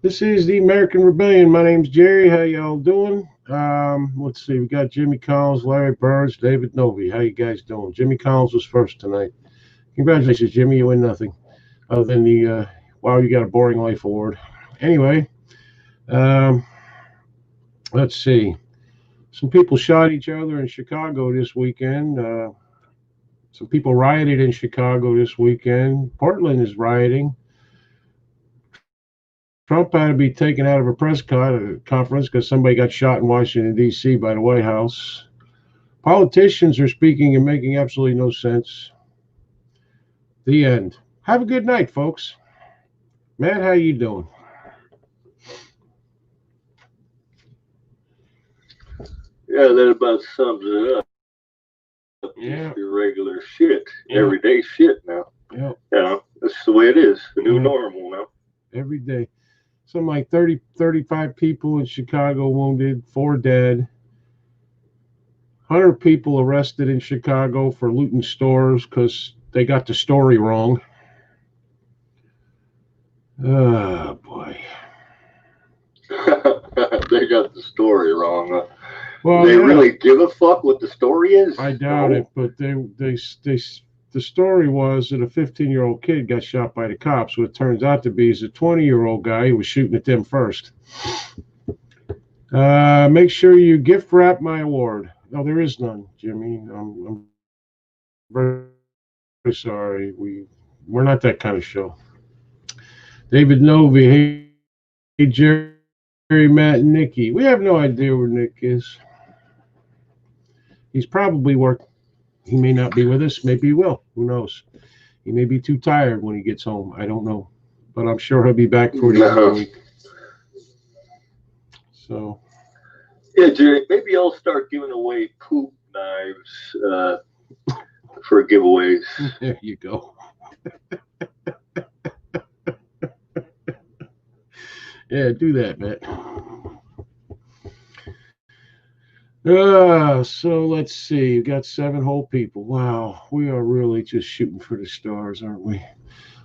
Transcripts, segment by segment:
This is the American Rebellion. My name's Jerry. How y'all doing? Let's see. We got Jimmy Collins, Larry Burns, David Novy. How you guys doing? Jimmy Collins was first tonight. Congratulations, Jimmy. You win nothing other than the wow, you got a boring life award. Anyway, um, let's see. Some people shot each other in Chicago this weekend. Some people rioted in Chicago this weekend. Portland is rioting. Trump had to be taken out of a press conference because somebody got shot in Washington, D.C. by the White House. Politicians are speaking and making absolutely no sense. The end. Have a good night, folks. Matt, how you doing? Yeah, that about sums it up. Yeah. Your regular shit. Yeah. Everyday shit now. Yeah. You know, that's the way it is. The new normal now. Every day. Something like 30, 35 people in Chicago wounded, 4 dead. 100 people arrested in Chicago for looting stores because they got the story wrong. Oh, boy. They got the story wrong. Well, they really give a fuck what the story is? I doubt it, but the story was that a 15-year-old kid got shot by the cops. What it turns out to be is a 20-year-old guy who was shooting at them first. Make sure you gift wrap my award. No, there is none, Jimmy. I'm very sorry. We're not that kind of show. David Novy, hey Jerry, Matt, and Nikki. We have no idea where Nick is. He's probably working. He may not be with us. Maybe he will. Who knows? He may be too tired when he gets home. I don't know. But I'm sure he'll be back for the other week. So. Yeah, Jerry, maybe I'll start giving away poop knives for giveaways. There you go. Yeah, do that, Matt. So let's see. We've got 7 whole people. Wow, we are really just shooting for the stars, aren't we?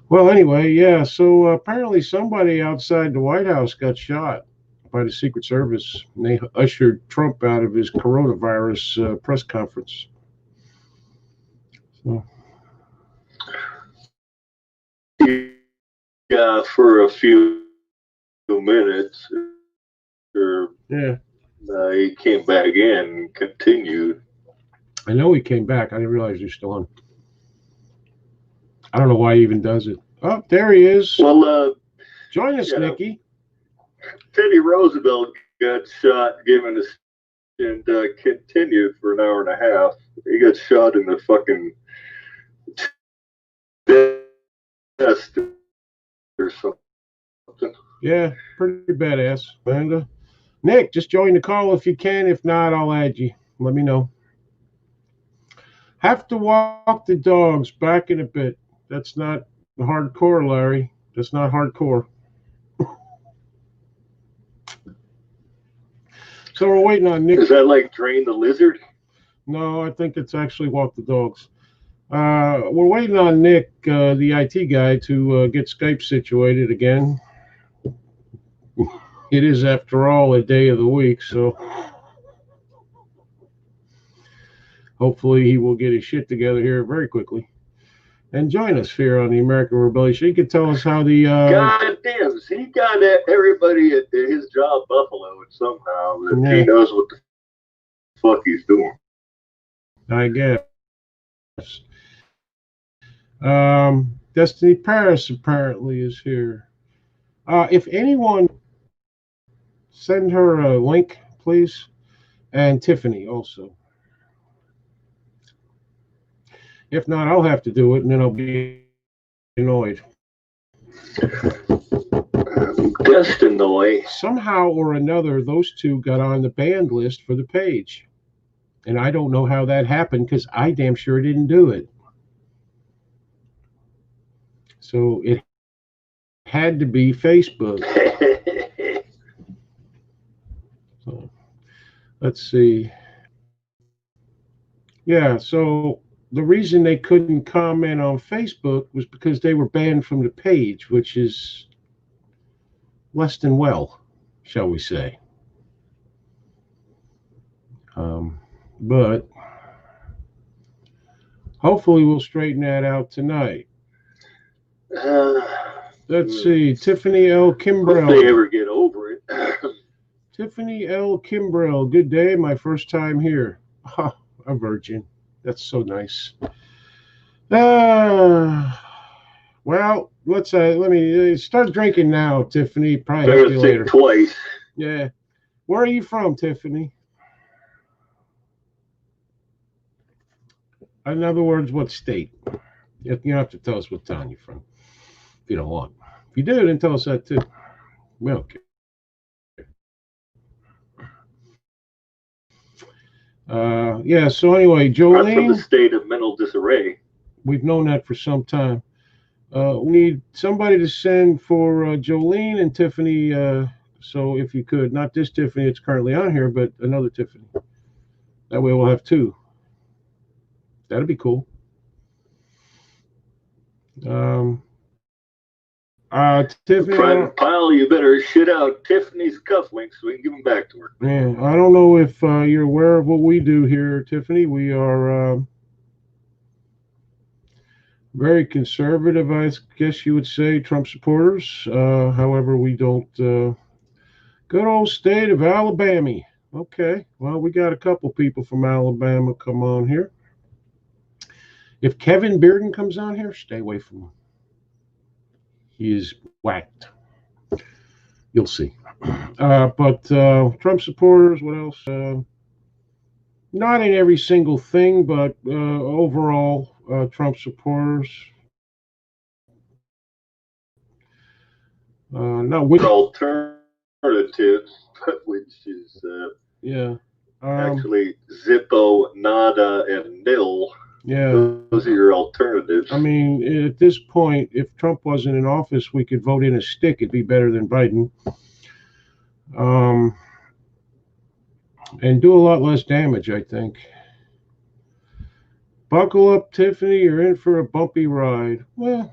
Well, anyway, yeah. So apparently somebody outside the White House got shot by the Secret Service, and they ushered Trump out of his coronavirus press conference. So. Yeah, for a few minutes. Yeah. He came back in and continued. I know he came back. I didn't realize he was still on. I don't know why he even does it. Oh, there he is. Well, join us, Nikki. Teddy Roosevelt got shot, given us, and continued for an hour and a half. He got shot in the fucking chest or something. Yeah, pretty badass. And Nick, just join the call if you can. If not, I'll add you. Let me know. Have to walk the dogs back in a bit. That's not hardcore, Larry. That's not hardcore. So we're waiting on Nick. Is that like Drain the Lizard? No, I think it's actually Walk the Dogs. We're waiting on Nick, the IT guy, to get Skype situated again. It is, after all, a day of the week, so hopefully he will get his shit together here very quickly and join us here on the American Rebellion. He can tell us how the God damn, he got everybody at his job Buffalo somehow that he knows what the fuck he's doing. I guess. Destiny Paris apparently is here. If anyone, send her a link, please, and Tiffany also. If not, I'll have to do it, and then I'll be annoyed. Destined. Somehow or another, those two got on the banned list for the page. And I don't know how that happened because I damn sure didn't do it. So it had to be Facebook. So let's see. Yeah, so the reason they couldn't comment on Facebook was because they were banned from the page, which is less than well, shall we say. But hopefully we'll straighten that out tonight. Let's see, Tiffany L. If they Kimbrell. ever get over it. Tiffany L. Kimbrell, good day, my first time here. Oh, a virgin. That's so nice. Well, let me start drinking now, Tiffany. Probably help Better you think later. twice. Yeah. Where are you from, Tiffany? In other words, what state? You don't have to tell us what town you're from if you don't want. If you do, then tell us that too. We don't care. Yeah, so anyway, I'm from the Jolene, state of mental disarray. we've known that for some time. We need somebody to send for Jolene and Tiffany. So if you could, not this Tiffany that's currently on here, but another Tiffany. That way we'll have two. That'd be cool. Tiffany, Private Pile, you better shit out Tiffany's cufflinks so we can give them back to her. yeah, I don't know if you're aware of what we do here, Tiffany. We are very conservative, I guess you would say, Trump supporters. However, we don't. Good old state of Alabama. Okay, well, we got a couple people from Alabama come on here. If Kevin Bearden comes on here, stay away from him. He is whacked. You'll see. But Trump supporters, what else? Not in every single thing, but overall, Trump supporters. Not with alternatives, which is yeah. Actually Zippo, Nada, and Nil. Yeah. Those are your alternatives. I mean, at this point, if Trump wasn't in office, we could vote in a stick. It'd be better than Biden. And do a lot less damage, I think. Buckle up, Tiffany. You're in for a bumpy ride. Well,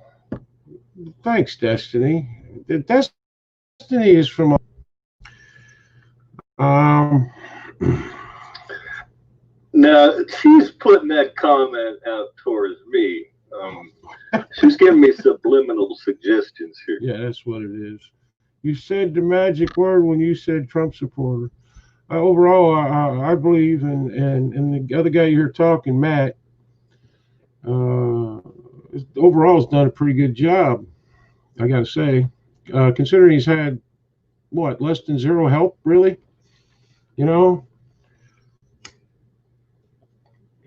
thanks, Destiny. Destiny is from. Now, she's putting that comment out towards me. She's giving me subliminal suggestions here. Yeah, that's what it is. You said the magic word when you said Trump supporter. Overall, I believe, and the other guy you hear talking, Matt, overall has done a pretty good job, I got to say, considering he's had, what, less than zero help, really? You know?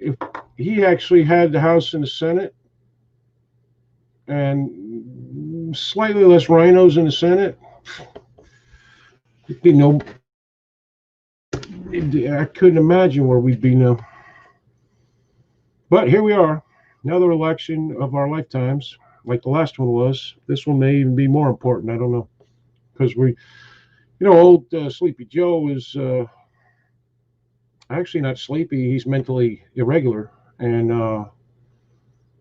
If he actually had the House and the Senate, and slightly less rhinos in the Senate, you know, I couldn't imagine where we'd be now. But here we are, another election of our lifetimes, like the last one was. This one may even be more important. I don't know, because old Sleepy Joe is actually not sleepy. He's mentally irregular, and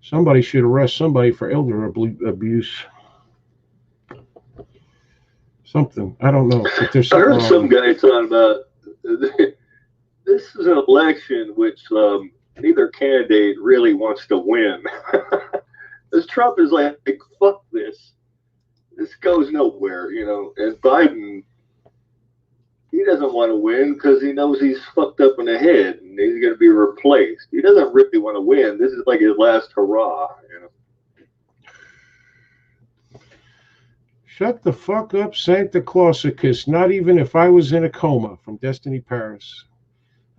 somebody should arrest somebody for elder abuse. Something, I don't know. But there's I heard some wrong. guy talking about this is an election which neither candidate really wants to win. Because Trump is like, fuck this. This goes nowhere, And Biden, he doesn't want to win because he knows he's fucked up in the head and he's going to be replaced. He doesn't really want to win. This is like his last hurrah, Shut the fuck up, Santa Clausicus. Not even if I was in a coma, from Destiny Paris.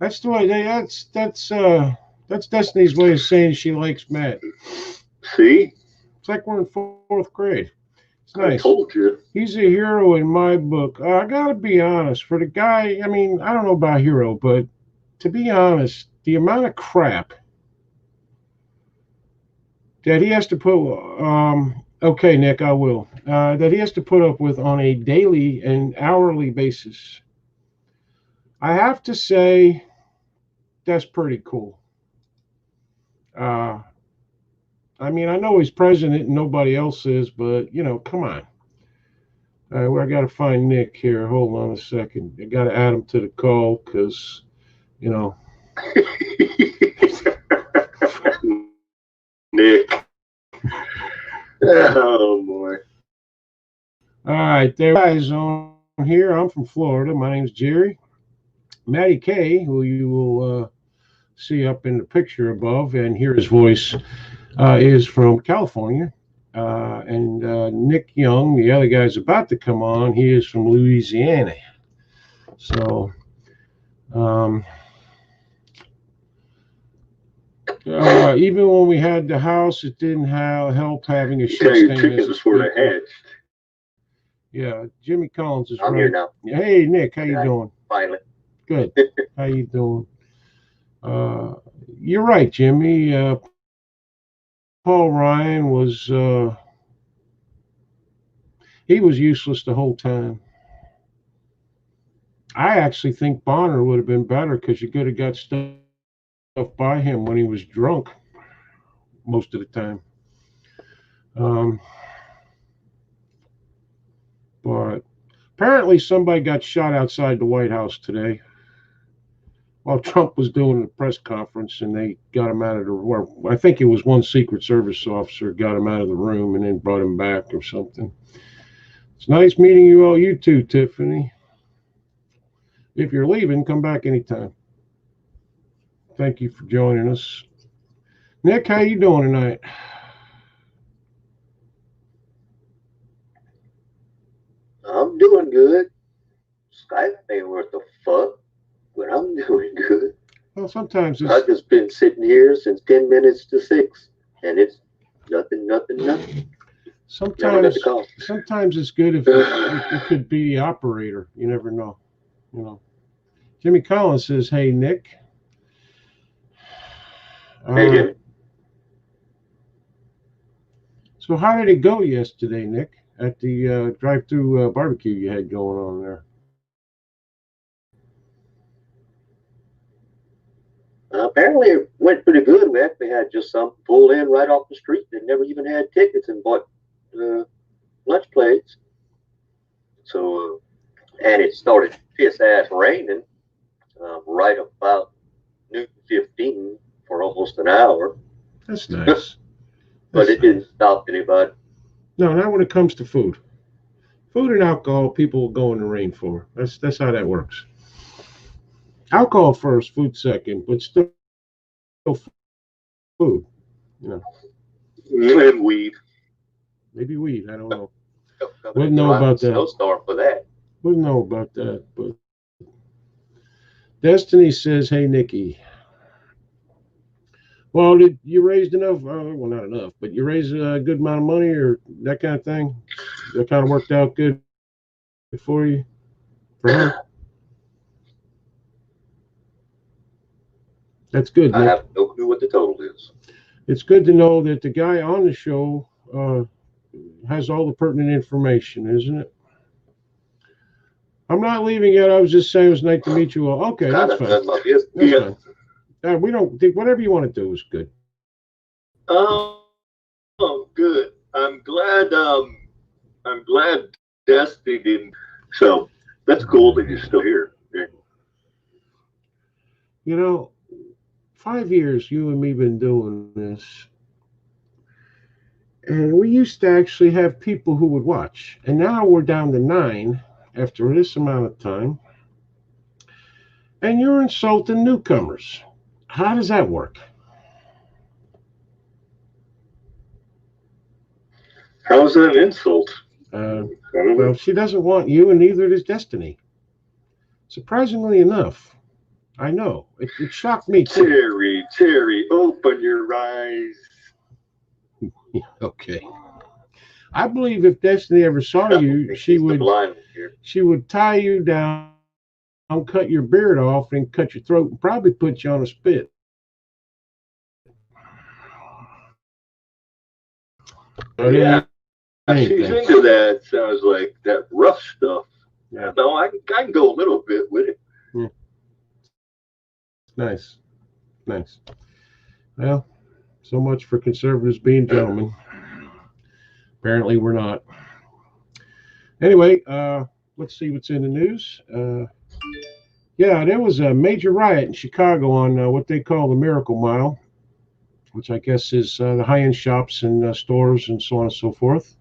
That's the way that's Destiny's way of saying she likes Matt. See? It's like we're in fourth grade. It's nice. I told you. He's a hero in my book. I gotta be honest. For the guy, I mean, I don't know about hero, but to be honest, the amount of crap that he has to put. Okay, Nick, I will. That he has to put up with on a daily and hourly basis. I have to say, that's pretty cool. I mean, I know he's president and nobody else is, but come on. All right, well, I got to find Nick here. Hold on a second. I got to add him to the call because, you know. Nick. Oh, boy. All right, there guys on here. I'm from Florida. My name's Jerry. Matty K, who you will see up in the picture above and hear his voice, is from California. And Nick Young, the other guy's about to come on, he is from Louisiana. So, even when we had the house, it didn't help having a shit Tell your stain as a chickens were speaker. hatched. Yeah, Jimmy Collins is I'm right. here now. Hey, Nick, how you doing? Finally. Good. How you doing? You're right, Jimmy. Paul Ryan was he was useless the whole time. I actually think Bonner would have been better because you could have got stuff by him when he was drunk most of the time. But apparently somebody got shot outside the White House today while Trump was doing the press conference, and they got him out of the room. I think it was one Secret Service officer got him out of the room and then brought him back or something. It's nice meeting you all. You too, Tiffany. If you're leaving, come back anytime. Thank you for joining us. Nick, how you doing tonight? I'm doing good. Skype ain't worth a fuck, but I'm doing good. Well, sometimes I've just been sitting here since 10 minutes to 6, and it's nothing. sometimes it's good if it could be the operator. You never know. You know. Jimmy Collins says, "Hey, Nick." Hey, Jimmy. So how did it go yesterday, Nick, at the drive-through barbecue you had going on there? Apparently it went pretty good. We actually had just some pulled in right off the street that never even had tickets and bought lunch plates. So, and it started piss-ass raining right about noon 15 for almost an hour. That's nice. But it didn't stop anybody. No, not when it comes to food. Food and alcohol, people will go in the rain for. That's how that works. Alcohol first, food second, but still food. You know. And weed. Maybe weed. I don't know. Wouldn't know about that. Snowstorm for that. Wouldn't know about that. But Destiny says, "Hey, Nikki. Well, did you raised enough? Well, not enough, but you raised a good amount of money or that kind of thing. That kind of worked out good for you, for her. That's good, Nick. I have no clue what the total is. It's good to know that the guy on the show has all the pertinent information, isn't it? I'm not leaving yet. I was just saying it was nice to meet you all. Okay, that's fine. That's fine. We don't think whatever you want to do is good. Oh, good. I'm glad Destiny didn't. So that's cool that you're still here. Yeah. You know, 5 years you and me been doing this, and we used to actually have people who would watch, and now we're down to 9 after this amount of time, and you're insulting newcomers. How does that work? How's that an insult? Well, she doesn't want you, and neither does Destiny. Surprisingly enough, I know it shocked me too. Terry, open your eyes. Okay. I believe if Destiny ever saw you, she would tie you down, cut your beard off, and cut your throat, and probably put you on a spit. Yeah, she's into that. Sounds like that rough stuff. Yeah. No, I can go a little bit with it. Yeah. Nice. Well, so much for conservatives being gentlemen. Apparently we're not. Anyway, let's see what's in the news. Yeah, there was a major riot in Chicago on what they call the Miracle Mile, which I guess is the high-end shops and stores and so on and so forth.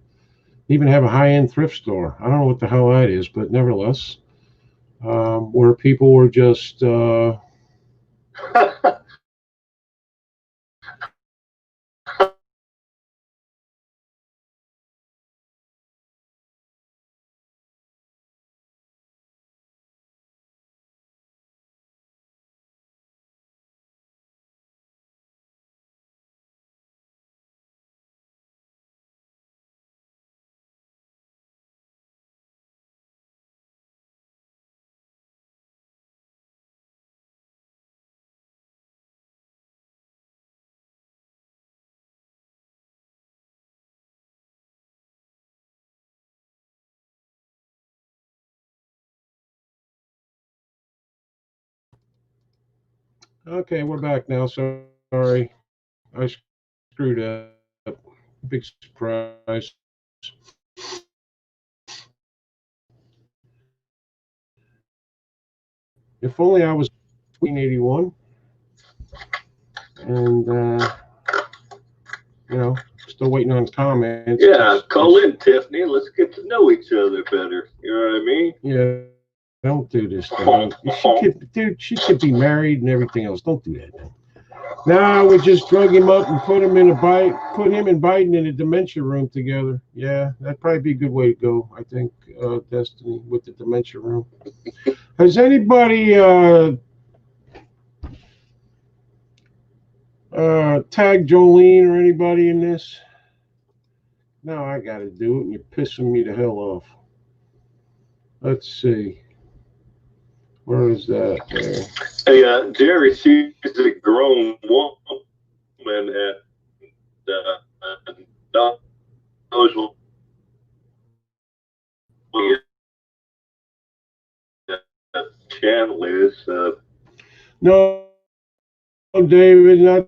Even have a high-end thrift store. I don't know what the hell that is, but nevertheless, where people were just okay. We're back now. Sorry, I screwed up. Big surprise. If only I was 1981, and still waiting on comments. Yeah, call in, Tiffany. Let's get to know each other better. You know what I mean? Yeah, don't do this to her. She could be married and everything else. Don't do that. Now we just drug him up and put him and Biden in a dementia room together. Yeah, that'd probably be a good way to go. I think, Destiny, with the dementia room. Has anybody tagged Jolene or anybody in this? Now I got to do it, and you're pissing me the hell off. Let's see. Where is that? There. Hey, Jerry, she's a grown woman at knows what channel is. No, David, not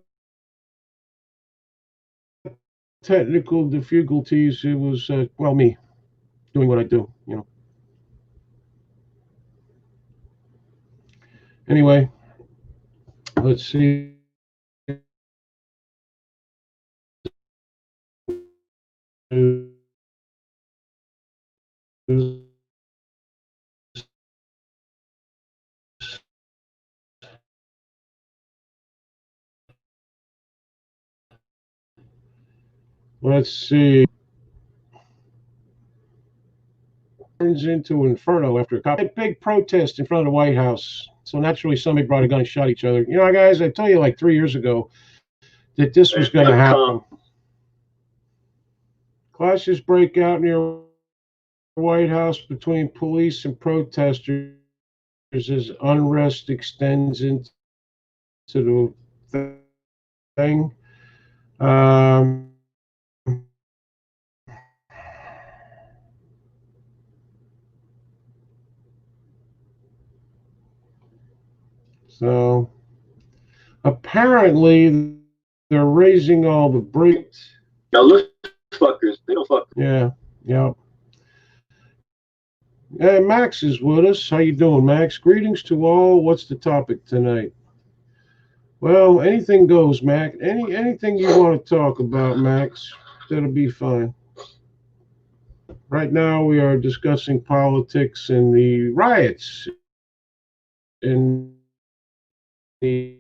technical difficulties. It was, me doing what I do, Anyway, let's see. Let's see. Turns into inferno after a big protest in front of the White House. So naturally, somebody brought a gun and shot each other. Guys, I tell you like 3 years ago that this was going to happen. Clashes break out near the White House between police and protesters as unrest extends into the thing. So apparently they're raising all the brakes. Now look, fuckers, they don't fuck. Yeah. Yeah, Max is with us. How you doing, Max? Greetings to all. What's the topic tonight? Well, anything goes, Max. Anything you want to talk about, Max, that'll be fine. Right now, we are discussing politics and the riots in the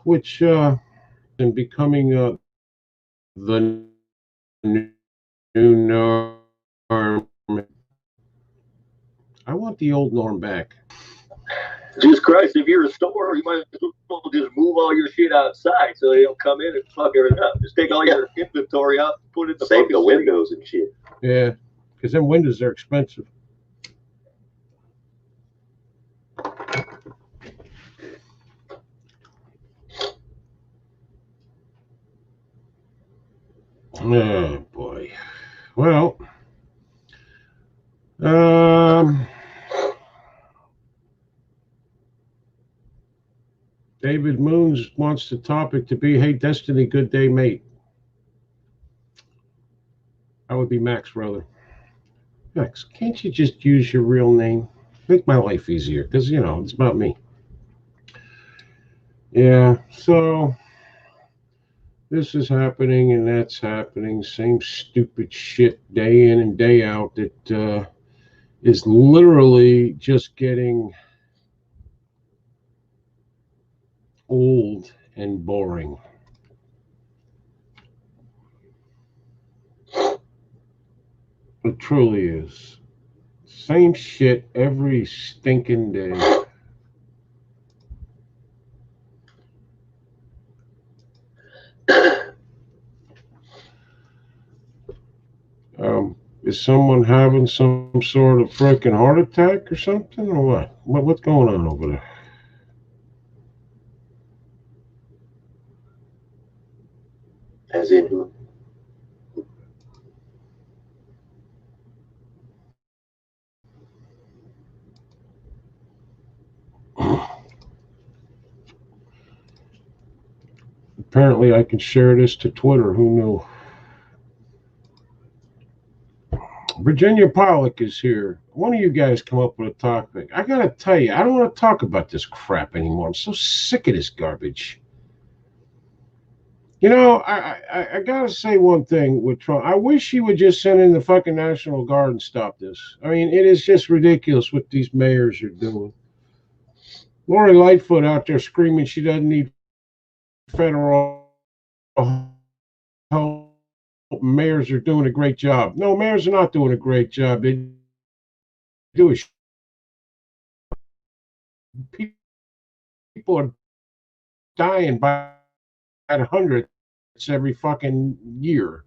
which and becoming the new norm. I want the old norm back. Jesus Christ, if you're a store, you might as well just move all your shit outside so they don't come in and fuck everything up. Just take all your inventory out, put it in the save the windows and shit. Yeah, because them windows are expensive. Oh boy. Well, David Moons wants the topic to be, "Hey, Destiny, good day, mate." I would be Max, brother. Max, can't you just use your real name? Make my life easier, because, it's about me. Yeah, so this is happening and that's happening. Same stupid shit day in and day out that is literally just getting old and boring. It truly is. Same shit every stinking day. Is someone having some sort of freaking heart attack or something, or what? What's going on over there? As in who? Apparently, I can share this to Twitter. Who knew? Virginia Pollock is here. One of you guys come up with a topic. I gotta tell you, I don't want to talk about this crap anymore. I'm so sick of this garbage. I gotta say one thing with Trump. I wish he would just send in the fucking National Guard and stop this. I mean, it is just ridiculous what these mayors are doing. Lori Lightfoot out there screaming she doesn't need federal help. Mayors are doing a great job. No, mayors are not doing a great job. They do it. People are dying by the hundreds every fucking year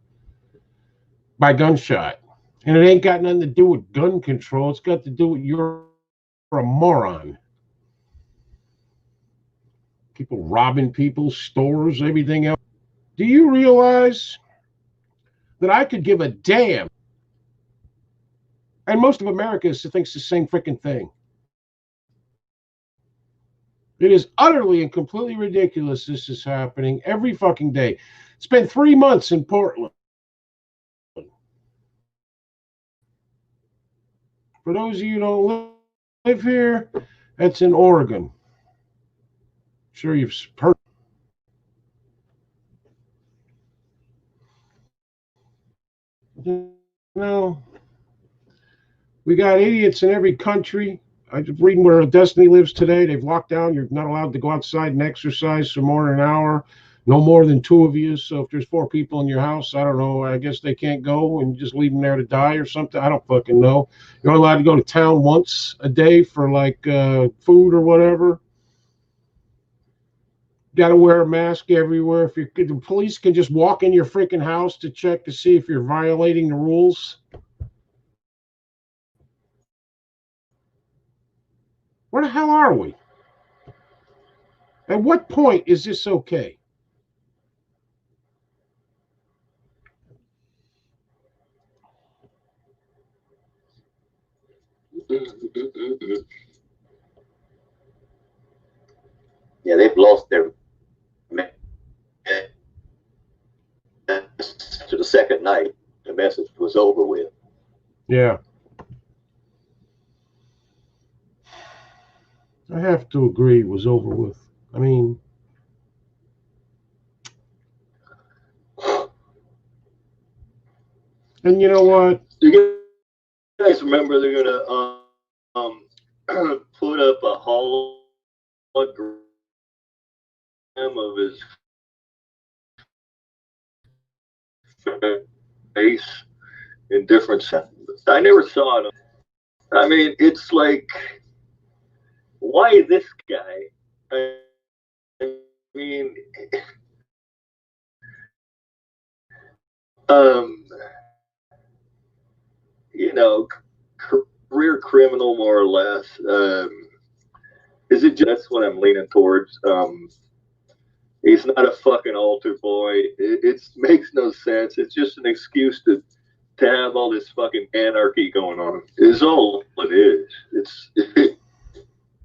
by gunshot. And it ain't got nothing to do with gun control. It's got to do with you're a moron. People robbing people's stores, everything else. Do you realize that I could give a damn? And most of America thinks the same freaking thing. It is utterly and completely ridiculous this is happening every fucking day. It's been 3 months in Portland. For those of you who don't live here, that's in Oregon. I'm sure you've heard. No, we got idiots in every country. I just reading where Destiny lives today. They've locked down. You're not allowed to go outside and exercise for more than an hour. No more than 2 of you. So if there's 4 people in your house, I don't know. I guess they can't go and just leave them there to die or something. I don't fucking know. You're only allowed to go to town once a day for like food or whatever. Got to wear a mask everywhere. If the police can just walk in your freaking house to check to see if you're violating the rules. Where the hell are we? At what point is this okay? Yeah, they've lost their to the second night. The message was over with. Yeah. I have to agree it was over with. I mean, and you know what? You guys remember they're gonna put up a hologram of his face in different sentences. I never saw it. I mean, it's like, why this guy? I mean, you know, career criminal more or less. Is it just what I'm leaning towards? He's not a fucking altar boy. It makes no sense. It's just an excuse to have all this fucking anarchy going on. Is all it is. It's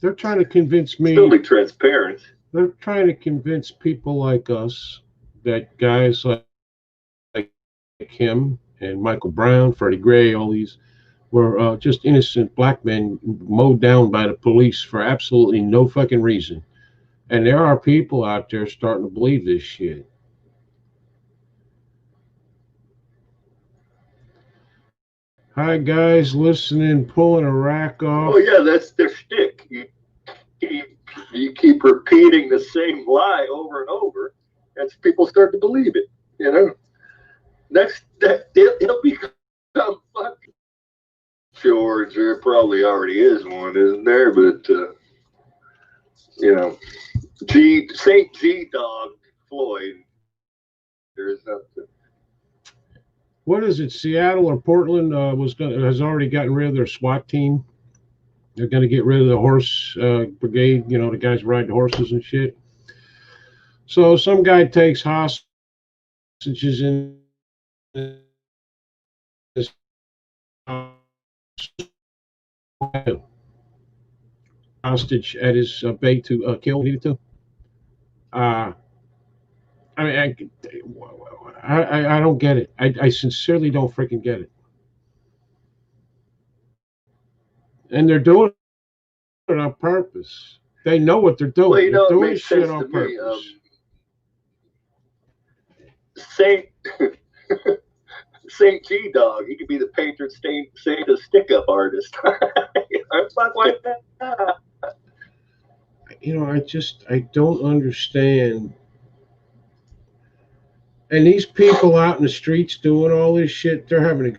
They're trying to convince me. still be transparent. They're trying to convince people like us that guys like him and Michael Brown, Freddie Gray, all these were just innocent black men mowed down by the police for absolutely no fucking reason. And there are people out there starting to believe this shit. Hi guys, listening, pulling a rack off. Oh yeah, that's their shtick. You keep repeating the same lie over and over, and people start to believe it. You know, it'll become fucking George. There probably already is one, isn't there? But you know, Saint G Dog Floyd. There's something. What is it? Seattle or Portland has already gotten rid of their SWAT team. They're going to get rid of the horse brigade. You know, the guys ride the horses and shit. So some guy takes hostages in this hostage at his bait to kill needed to. I mean, I don't get it. I sincerely don't freaking get it. And they're doing it on purpose. They know what they're doing. Well, you know, they're it doing makes shit sense on to purpose. Me. Saint G Dog, he could be the patron saint of stick-up artist. I'm fuck like that. You know, I don't understand. And these people out in the streets doing all this shit, they're having a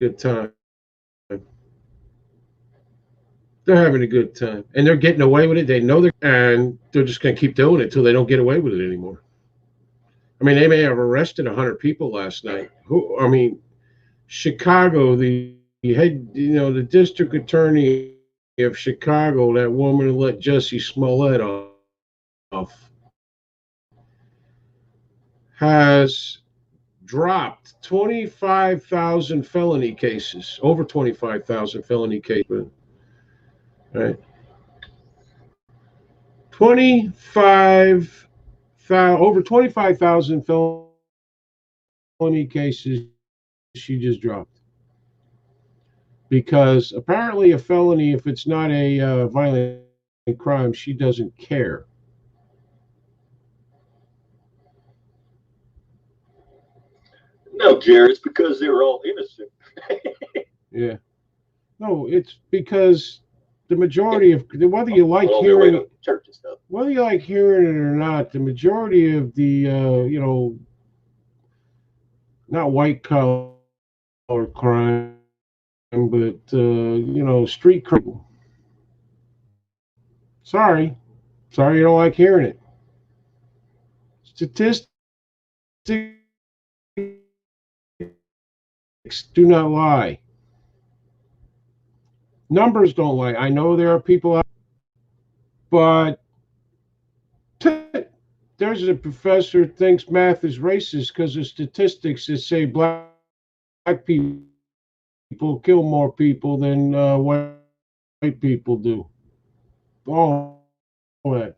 good time. They're having a good time, and they're getting away with it. They know they're just going to keep doing it until they don't get away with it anymore. I mean, they may have arrested 100 people last night. Chicago, the head, the district attorney of Chicago, that woman who let Jussie Smollett off, has dropped 25,000 felony cases, over 25,000 felony cases. Right. over 25,000 felony cases she just dropped. Because apparently a felony, if it's not a violent crime, she doesn't care. No, Jerry, it's because they were all innocent. Yeah. No, it's because the majority of, whether you like hearing it, church and stuff, whether you like hearing it or not, the majority of the not white collar crime, but street crime. Sorry, you don't like hearing it. Statistics do not lie. Numbers don't lie. I know there are people out, but there's a professor who thinks math is racist because of statistics that say black people kill more people than white people do. All that.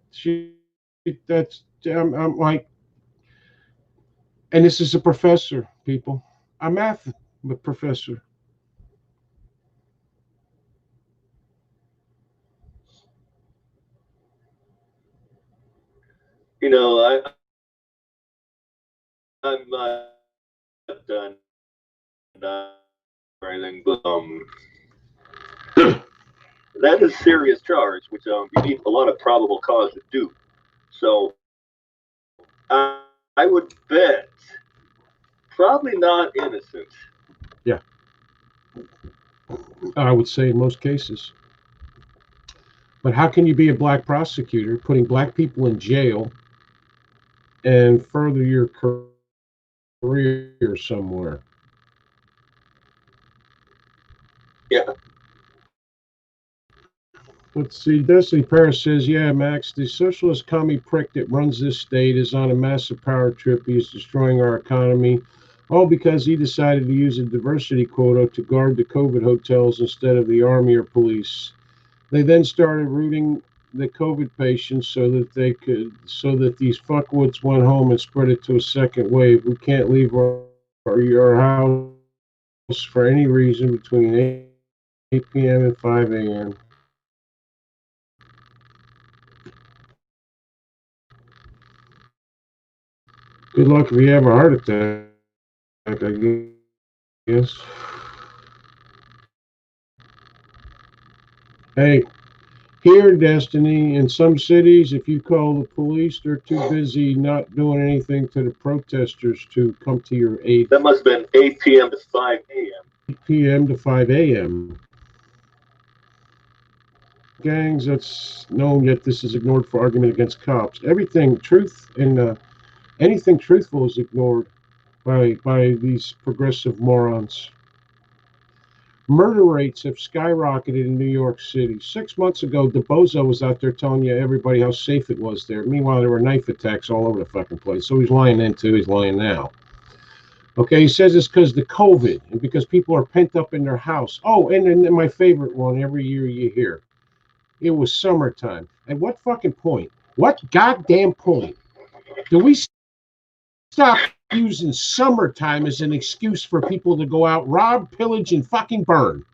I'm like, and this is a professor, people. A math professor. You know, I'm not done or anything, but that is a serious charge, which you need a lot of probable cause to do. So I would bet probably not innocent. Yeah, I would say in most cases. But how can you be a black prosecutor putting black people in jail and further your career somewhere? Yeah. Let's see. Destiny Paris says, yeah, Max, the socialist commie prick that runs this state is on a massive power trip. He is destroying our economy, all because he decided to use a diversity quota to guard the COVID hotels instead of the army or police. They then started routing the COVID patients so that these fuckwits went home and spread it to a second wave. We can't leave our your house for any reason between 8 p.m. and 5 a.m. Good luck if you have a heart attack, I guess. Hey, here, Destiny, in some cities, if you call the police, they're too busy not doing anything to the protesters to come to your aid. That must have been 8 p.m. to 5 a.m. 8 p.m. to 5 a.m. Gangs, that's known, yet this is ignored for argument against cops. Everything, truth, and anything truthful is ignored by these progressive morons. Murder rates have skyrocketed in New York City. 6 months ago, DeBozo was out there telling you everybody how safe it was there. Meanwhile, there were knife attacks all over the fucking place. So he's lying then too. He's lying now. Okay, he says it's because of the COVID and because people are pent up in their house. Oh, and then my favorite one every year you hear. It was summertime. At what fucking point? What goddamn point do we stop using summertime as an excuse for people to go out, rob, pillage, and fucking burn?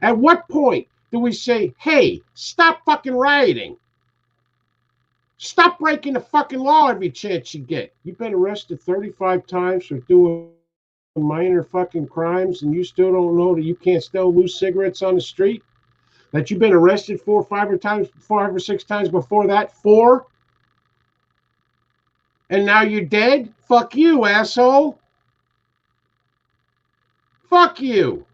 At what point do we say, hey, stop fucking rioting? Stop breaking the fucking law every chance you get. You've been arrested 35 times for doing minor fucking crimes, and you still don't know that you can't sell loose cigarettes on the street? That you've been arrested 5 or 6 times before that? 4? And now you're dead? Fuck you, asshole. Fuck you.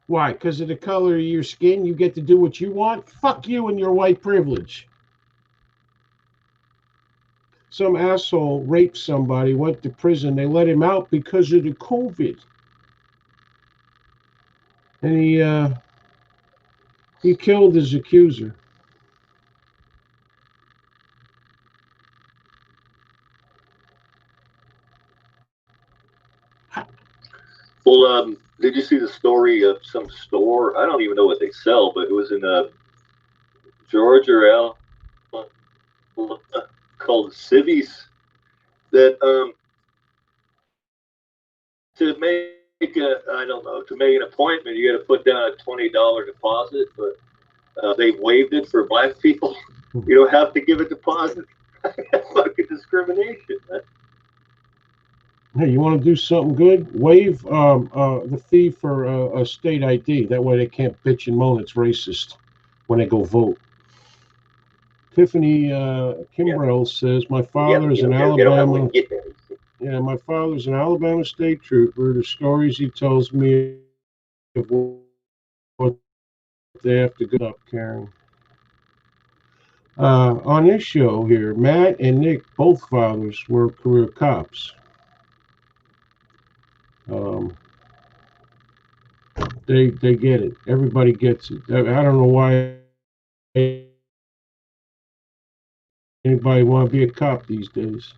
Why? Because of the color of your skin, you get to do what you want? Fuck you and your white privilege. Some asshole raped somebody, went to prison. They let him out because of the COVID. And he killed his accuser. Well, did you see the story of some store? I don't even know what they sell, but it was in Georgia or Alabama called Civies that to make to make an appointment, you got to put down a $20 deposit, but they waived it for black people. You don't have to give a deposit. That's fucking discrimination, man. Hey, you want to do something good? Waive the fee for a state ID. That way they can't bitch and moan it's racist when they go vote. Tiffany Kimbrell says, my father's an Alabama. Yeah, my father's an Alabama state trooper. The stories he tells me of what they have to go up, Karen. On this show here, Matt and Nick, both fathers were career cops. They get it. Everybody gets it. I don't know why anybody want to be a cop these days.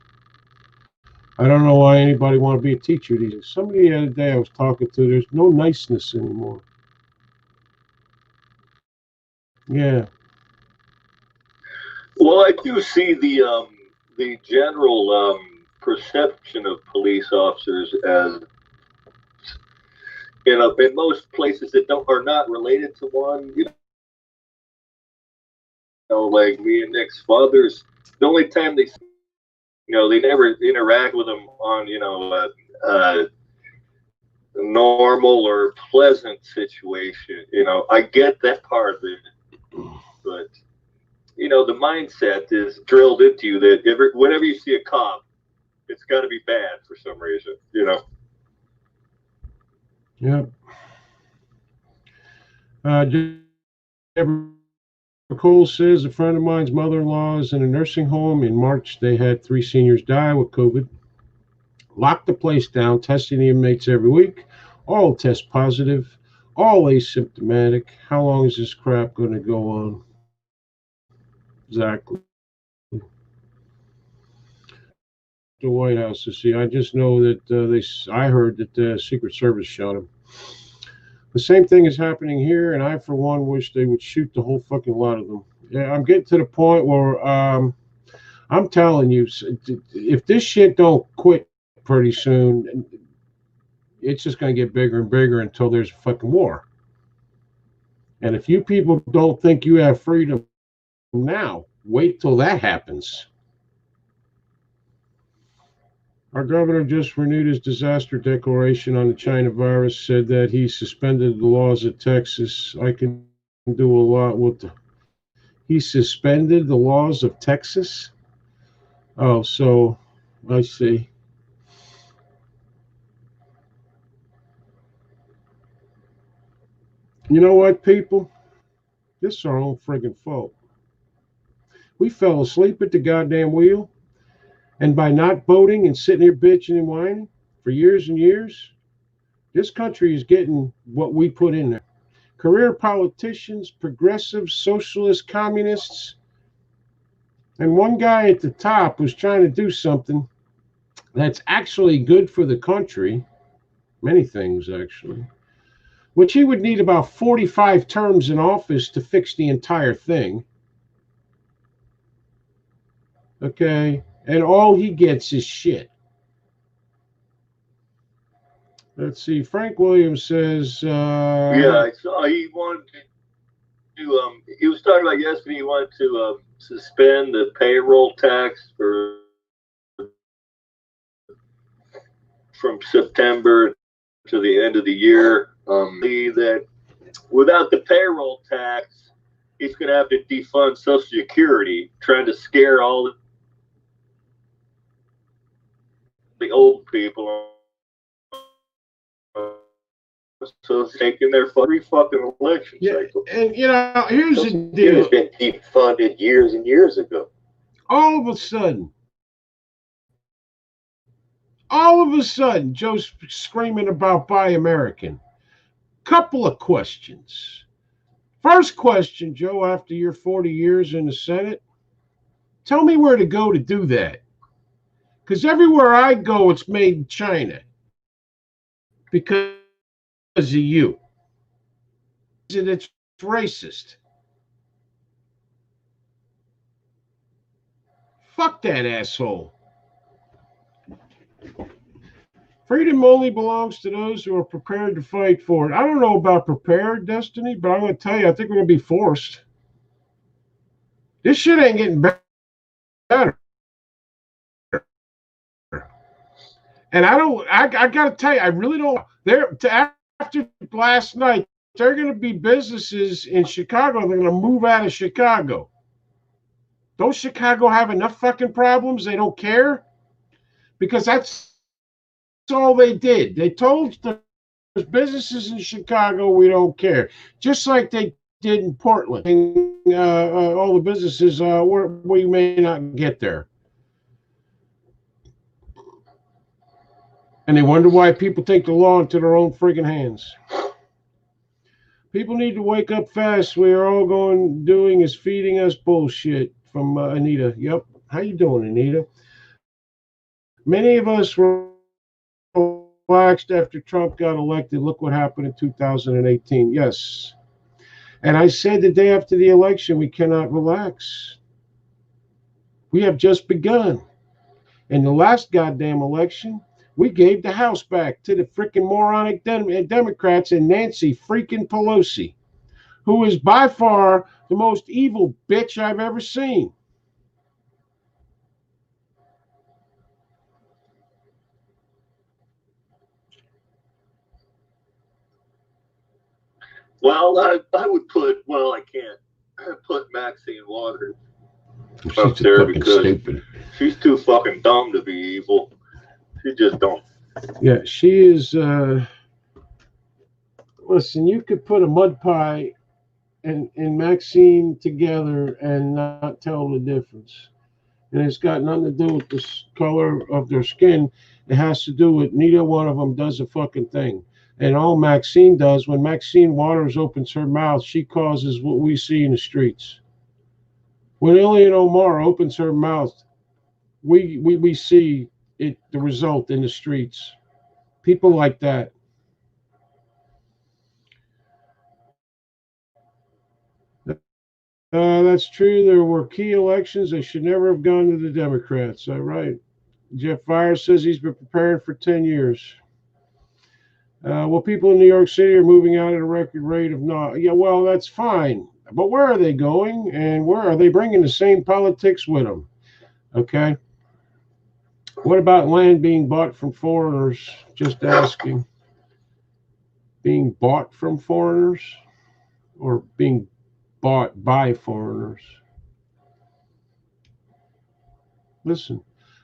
I don't know why anybody want to be a teacher these days. Somebody the other day I was talking to, there's no niceness anymore. Yeah. Well, I do see the general perception of police officers as, you know, in most places that are not related to one, you know, like me and Nick's fathers, the only time they, you know, they never interact with them on, you know, normal or pleasant situation. You know, I get that part of it, but you know, the mindset is drilled into you that whenever you see a cop, it's got to be bad for some reason. You know. Yep. Nicole says a friend of mine's mother-in-law is in a nursing home. In March, they had 3 seniors die with COVID. Locked the place down, testing the inmates every week. All test positive, all asymptomatic. How long is this crap going to go on? Exactly. The White House to see. I just know that I heard that the Secret Service shot him. The same thing is happening here, and I, for one, wish they would shoot the whole fucking lot of them. Yeah, I'm getting to the point where I'm telling you, if this shit don't quit pretty soon, it's just going to get bigger and bigger until there's a fucking war. And if you people don't think you have freedom now, wait till that happens. Our governor just renewed his disaster declaration on the China virus, said that he suspended the laws of Texas. I can do a lot with the... He suspended the laws of Texas? Oh, so I see. You know what, people? This is our own friggin' fault. We fell asleep at the goddamn wheel, and by not voting and sitting here bitching and whining for years and years, this country is getting what we put in there. Career politicians, progressives, socialists, communists, and one guy at the top who's trying to do something that's actually good for the country, many things actually, which he would need about 45 terms in office to fix the entire thing. Okay, and all he gets is shit. Let's see. Frank Williams says, yeah, I saw he wanted to. He was talking about yesterday. He wanted to suspend the payroll tax from September to the end of the year. That without the payroll tax, he's going to have to defund Social Security, trying to scare all the old people. So it's taking their free fucking election cycle. And here's the deal. It's been defunded years and years ago. All of a sudden, Joe's screaming about Buy American. Couple of questions. First question, Joe, after your 40 years in the Senate, tell me where to go to do that. Because everywhere I go, it's made in China. Because of you. And it's racist. Fuck that asshole. Freedom only belongs to those who are prepared to fight for it. I don't know about prepared, Destiny, but I'm going to tell you, I think we're going to be forced. This shit ain't getting better. And I got to tell you, I really don't. After last night, there are going to be businesses in Chicago that are going to move out of Chicago. Don't Chicago have enough fucking problems? They don't care? Because that's all they did. They told the businesses in Chicago, we don't care. Just like they did in Portland. All the businesses, we may not get there. And they wonder why people take the law into their own friggin' hands. People need to wake up fast. We are all doing is feeding us bullshit. From Anita. Yep. How you doing, Anita? Many of us were relaxed after Trump got elected. Look what happened in 2018. Yes. And I said the day after the election, we cannot relax. We have just begun. In the last goddamn election, we gave the House back to the freaking moronic Democrats and Nancy freaking Pelosi, who is by far the most evil bitch I've ever seen. Well, I would put, I can't put Maxine Waters up there because stupid. She's too fucking dumb to be evil. She just don't. Yeah, she is. Listen, you could put a mud pie and Maxine together and not tell the difference. And it's got nothing to do with the color of their skin. It has to do with neither one of them does a fucking thing. And all Maxine does, when Maxine Waters opens her mouth, she causes what we see in the streets. When Ilhan Omar opens her mouth, we see the result in the streets. People like that. That's true. There were key elections. They should never have gone to the Democrats. Right. Jeff Fire says he's been preparing for 10 years. Well, people in New York City are moving out at a record rate of not. Yeah, well, that's fine. But where are they going, and where are they bringing the same politics with them? Okay. What about land being bought from foreigners? Just asking. Being bought from foreigners or being bought by foreigners? Listen,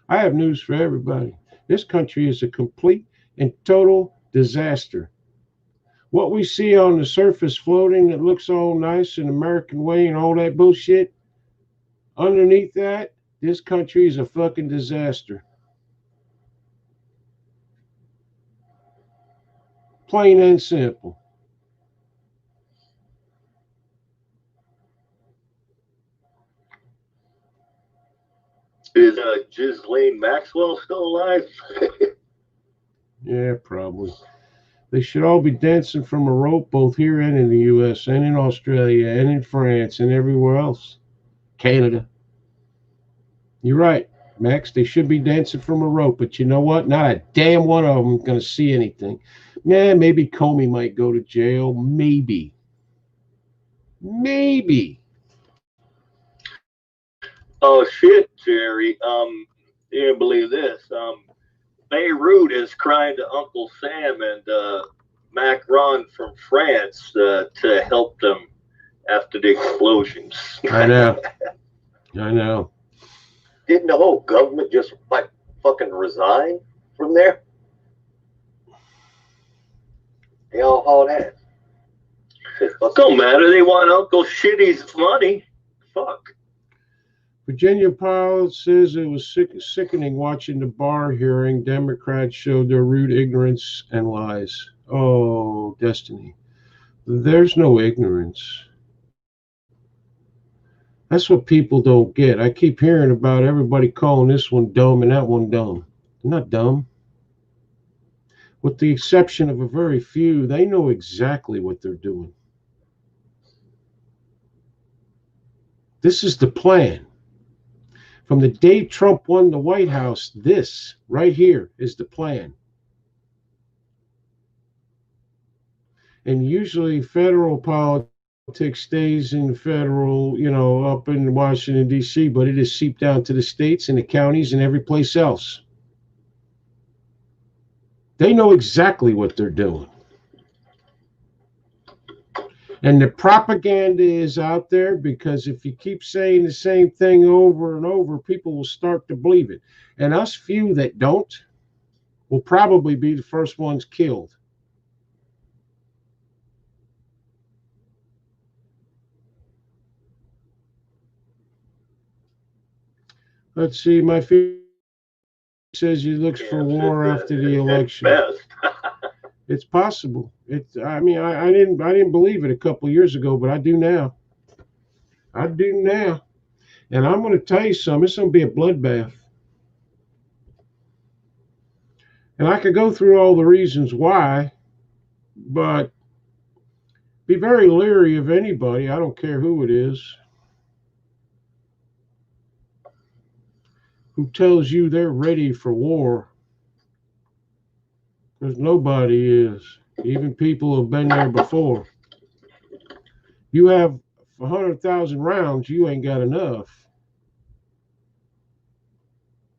I have news for everybody. This country is a complete and total disaster. What we see on the surface floating that looks all nice and American way and all that bullshit, underneath that, this country is a fucking disaster. Plain and simple. Is Ghislaine Maxwell still alive? Yeah, probably. They should all be dancing from a rope, both here and in the US and in Australia and in France and everywhere else. Canada. You're right, Max. They should be dancing from a rope, but you know what? Not a damn one of them going to see anything. Yeah, maybe Comey might go to jail. Maybe. Maybe. Oh shit, Jerry. You didn't believe this. Beirut is crying to Uncle Sam and Macron from France to help them after the explosions. I know. I know. Didn't the whole government just like fucking resign from there? They all hauled ass. Don't matter. They want Uncle Shitty's money. Fuck. Virginia pilot says it was sickening watching the Barr hearing. Democrats showed their rude ignorance and lies. Oh, destiny. There's no ignorance. That's what people don't get. I keep hearing about everybody calling this one dumb and that one dumb. They're not dumb. With the exception of a very few, they know exactly what they're doing. This is the plan. From the day Trump won the White House, this right here is the plan. And usually federal politics stays in federal, up in Washington, D.C., but it is seeped down to the states and the counties and every place else. They know exactly what they're doing. And the propaganda is out there because if you keep saying the same thing over and over, people will start to believe it. And us few that don't will probably be the first ones killed. Let's see, my feed says he looks for war after the election. It's possible. I didn't believe it a couple of years ago, but I do now. I do now. And I'm going to tell you something. It's going to be a bloodbath. And I could go through all the reasons why, but be very leery of anybody. I don't care who it is, who tells you they're ready for war. Because nobody is. Even people who've been there before. You have 100,000 rounds, you ain't got enough.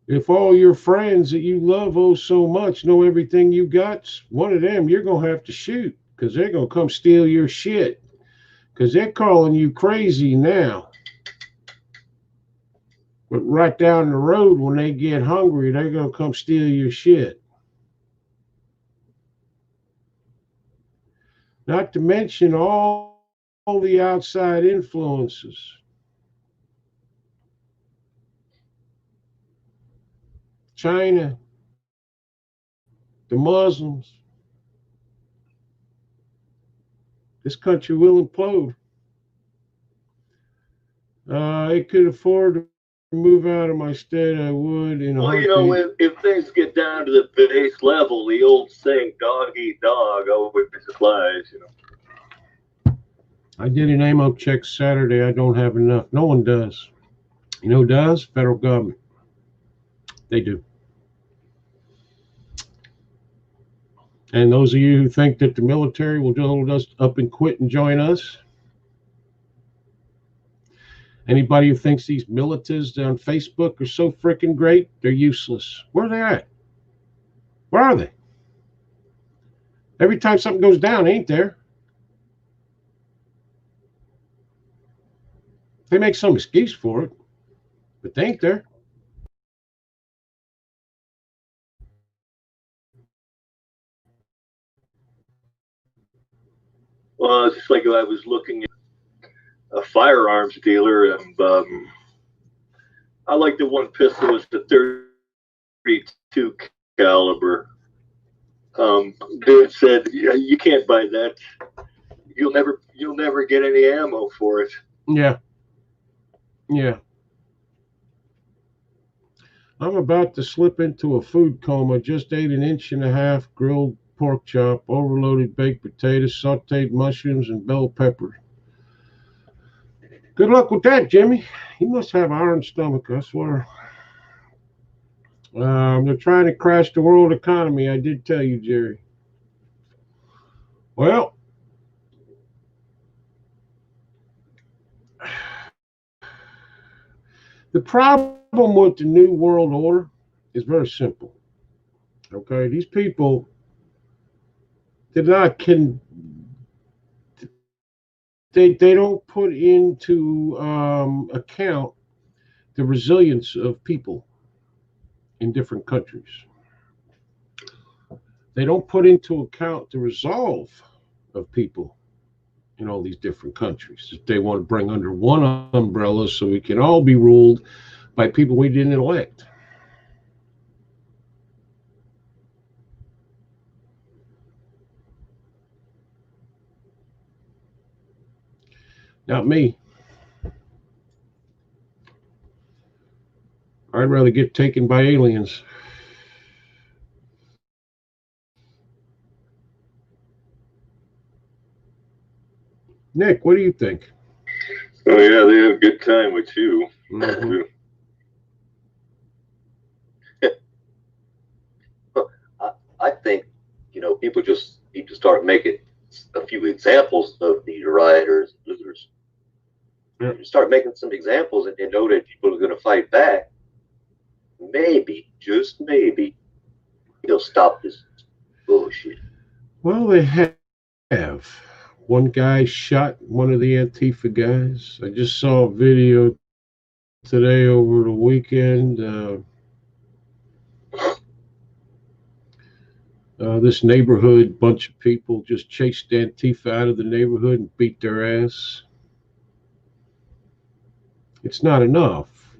If all your friends that you love so much know everything you got, one of them you're going to have to shoot because they're going to come steal your shit because they're calling you crazy now. But right down the road, when they get hungry, they're going to come steal your shit. Not to mention all the outside influences. China, the Muslims. This country will implode. It could afford to move out of my state, I would. Well, if things get down to the base level, the old saying, dog eat dog, always applies, I did an ammo check Saturday. I don't have enough. No one does. You know who does? Federal government. They do. And those of you who think that the military will hold us up and quit and join us, anybody who thinks these militants on Facebook are so freaking great, they're useless. Where are they at? Where are they? Every time something goes down, ain't there? They make some excuse for it, but they ain't there. Well, it's like I was looking at a firearms dealer, and I like the one pistol was the 32 caliber. Dude said, "Yeah, you can't buy that. You'll never get any ammo for it." Yeah. Yeah. I'm about to slip into a food coma. Just ate an inch and a half grilled pork chop, overloaded baked potatoes, sauteed mushrooms, and bell pepper. Good luck with that, Jimmy. You must have iron stomach, I swear. They're trying to crash the world economy. I did tell you, Jerry. Well, the problem with the New World Order is very simple. Okay, these people did not can they don't put into account the resilience of people in different countries. They don't put into account the resolve of people in all these different countries that they want to bring under one umbrella so we can all be ruled by people we didn't elect. Not me. I'd rather get taken by aliens. Nick, what do you think? Oh yeah, they have a good time with you. Mm-hmm. I think, people just need to start making a few examples of these rioters, looters. Yep. Start making some examples and know that people are going to fight back. Maybe, just maybe, they'll stop this bullshit. Well, they have. One guy shot one of the Antifa guys. I just saw a video today over the weekend. This neighborhood, bunch of people just chased Antifa out of the neighborhood and beat their ass. It's not enough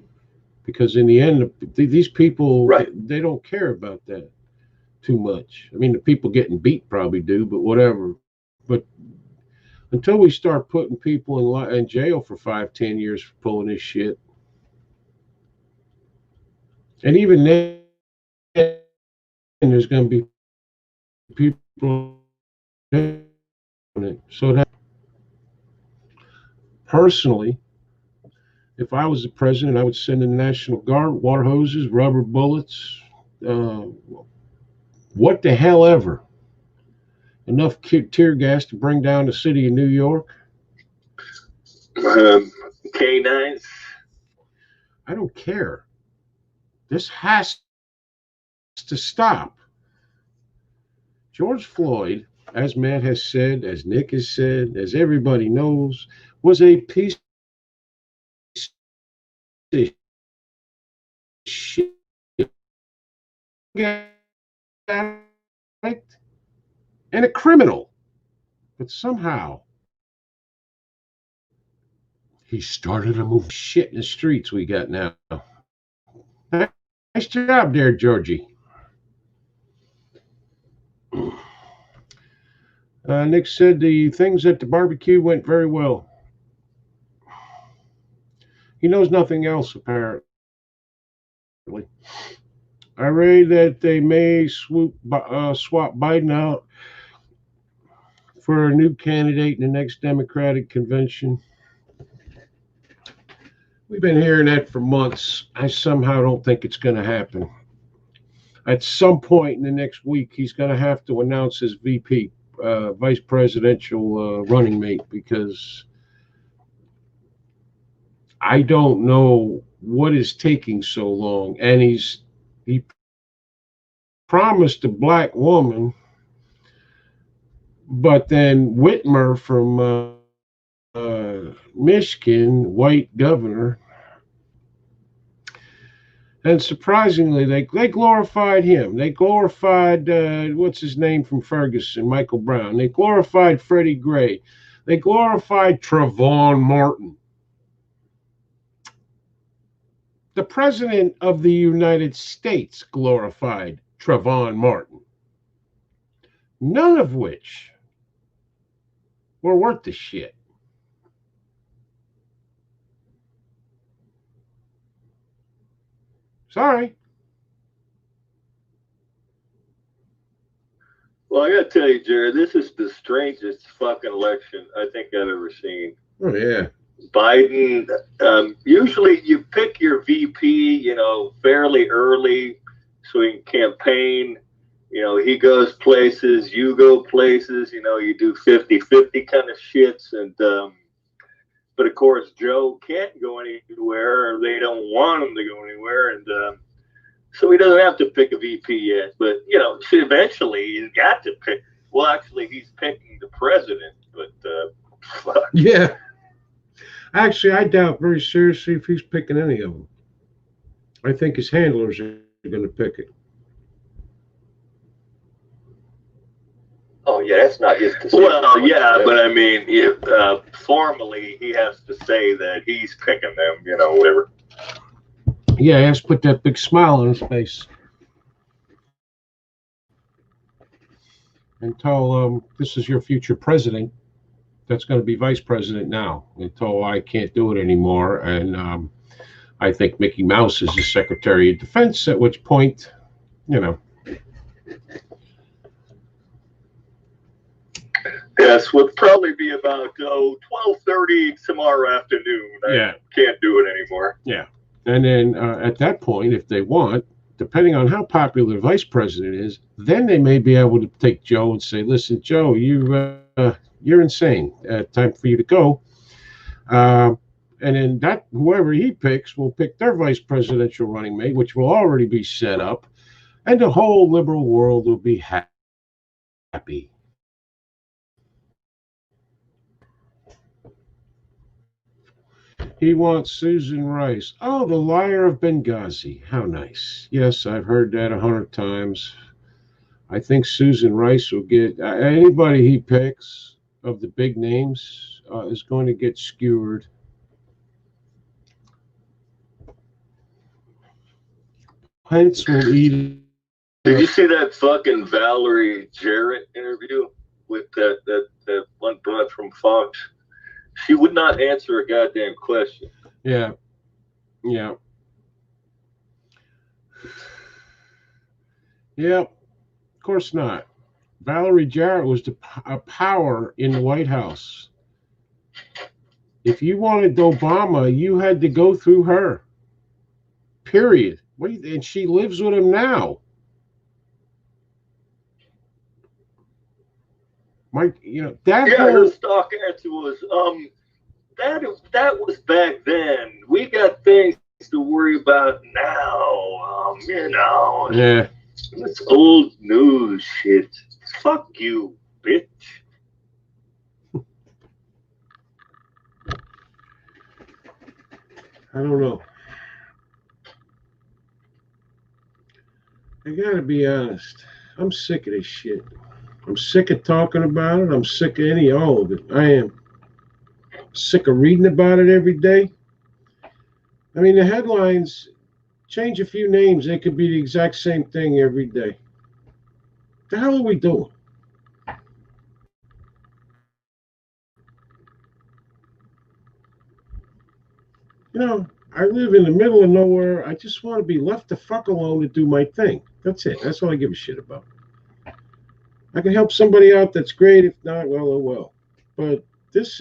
because in the end, these people, Right. they don't care about that too much. I mean, the people getting beat probably do, but whatever. But until we start putting people in jail for 5-10 years for pulling this shit, and even then, there's going to be people doing it. So that personally, if I was the president, I would send in the National Guard, water hoses, rubber bullets, what the hell ever. Enough tear gas to bring down the city of New York. K9s. I don't care. This has to stop. George Floyd, as Matt has said, as Nick has said, as everybody knows, was a piece of shit. And a criminal. But somehow he started a movement. Shit in the streets we got now. Nice job there, Georgie. Nick said the things at the barbecue went very well. He knows nothing else, apparently. I read that they may swap Biden out for a new candidate in the next Democratic convention. We've been hearing that for months. I somehow don't think it's going to happen. at some point in the next week, he's going to have to announce his VP, vice presidential running mate, because I don't know what is taking so long. And he promised a black woman, but then Whitmer from Michigan, white governor, and surprisingly, they glorified him. They glorified, what's his name from Ferguson, Michael Brown. They glorified Freddie Gray. They glorified Trayvon Martin. The President of the United States glorified Trayvon Martin. None of which were worth the shit. Sorry. Well, I gotta tell you, Jared, this is the strangest fucking election I think I've ever seen. Oh, yeah. Biden, usually you pick your VP, you know, fairly early so he can campaign. You know, he goes places, you go places, you know, you do 50-50 kind of shits. And, but of course, Joe can't go anywhere, or they don't want him to go anywhere. And so he doesn't have to pick a VP yet. But, you know, eventually he's got to pick. Well, actually, he's picking the president, but fuck. Yeah. Actually, I doubt very seriously if he's picking any of them. I think his handlers are going to pick it. Oh, yeah, that's not his decision. Well, yeah, but I mean, if, formally, he has to say that he's picking them, you know, whatever. Yeah, he has to put that big smile on his face and tell this is your future president that's going to be vice president now, until I can't do it anymore. And I think Mickey Mouse is the Secretary of Defense, at which point, you know. Yes, would probably be about 12:30 tomorrow afternoon. I can't do it anymore. Yeah. And then at that point, if they want, depending on how popular the vice president is, then they may be able to take Joe and say, listen, Joe, you're insane. Time for you to go. And then that whoever he picks will pick their vice presidential running mate, which will already be set up. And the whole liberal world will be happy. He wants Susan Rice. Oh, the liar of Benghazi. How nice. Yes, I've heard that 100 times. I think Susan Rice will get anybody he picks of the big names is going to get skewered. Pence will eat it. Did you see that fucking Valerie Jarrett interview with that one broad from Fox? She would not answer a goddamn question. Yeah. Yeah. Yep. Of course not. Valerie Jarrett was a power in the White House. If you wanted Obama, you had to go through her. Period. And she lives with him now. Her stock answer was, that was back then. We got things to worry about now. You know. Yeah. It's old news shit. Fuck you, bitch. I don't know. I gotta be honest. I'm sick of this shit. I'm sick of talking about it. I'm sick of all of it. I am sick of reading about it every day. I mean, the headlines change a few names. They could be the exact same thing every day. The hell are we doing? You know, I live in the middle of nowhere. I just want to be left the fuck alone to do my thing. That's it. That's all I give a shit about. I can help somebody out, that's great. If not, well, oh well. But this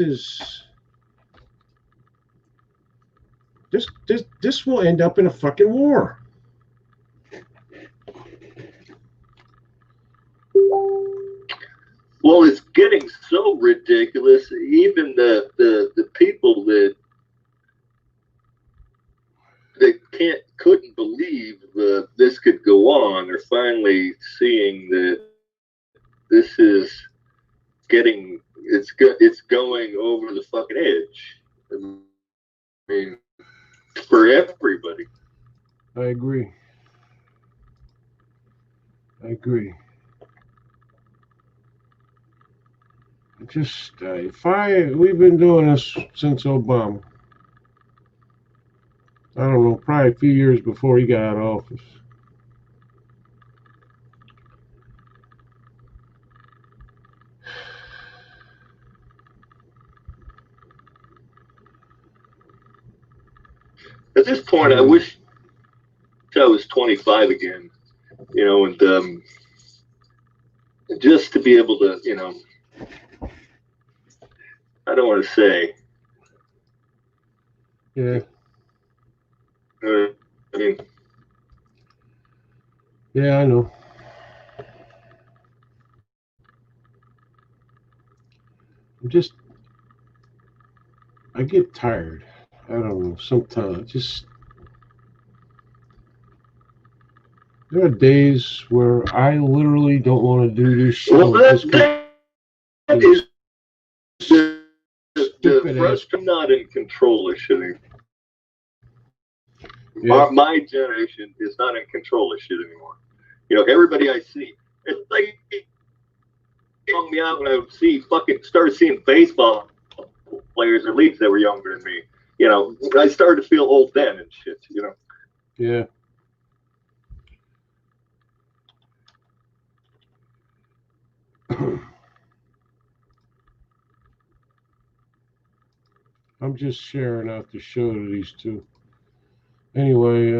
will end up in a fucking war. getting so ridiculous. Even the people that couldn't believe this could go on are finally seeing that this is it's going over the fucking edge. I mean, for everybody. I agree. Just we've been doing this since Obama. I don't know, probably a few years before he got out of office. At this point, I wish I was 25 again, and just to be able to, I don't want to say. Yeah. I mean. Yeah, I know. I get tired. I don't know, sometimes there are days where I literally don't want to do this shit. Well, that is the frustration. I'm not in control of shit anymore. Yeah. My generation is not in control of shit anymore. Everybody I see, it's like bummed me out when I started seeing baseball players or leagues that were younger than me. I started to feel old then and shit. Yeah. I'm just sharing out the show to these two. Anyway,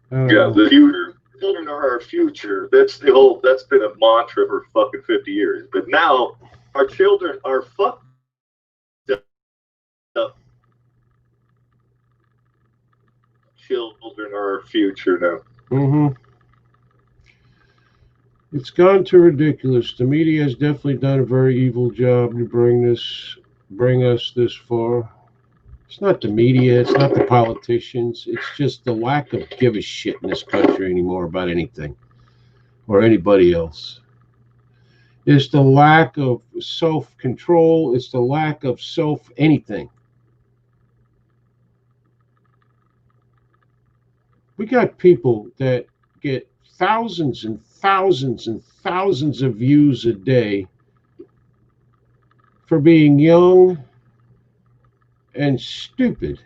the future. Children are our future. That's been a mantra for fucking 50 years. But now our children are fucked up. Children are our future now. Mm-hmm. It's gone too ridiculous. The media has definitely done a very evil job to bring us this far. It's not the media, it's not the politicians, it's just the lack of give a shit in this country anymore about anything or anybody else. It's the lack of self-control, it's the lack of anything. We got people that get thousands and thousands and thousands of views a day for being young and stupid.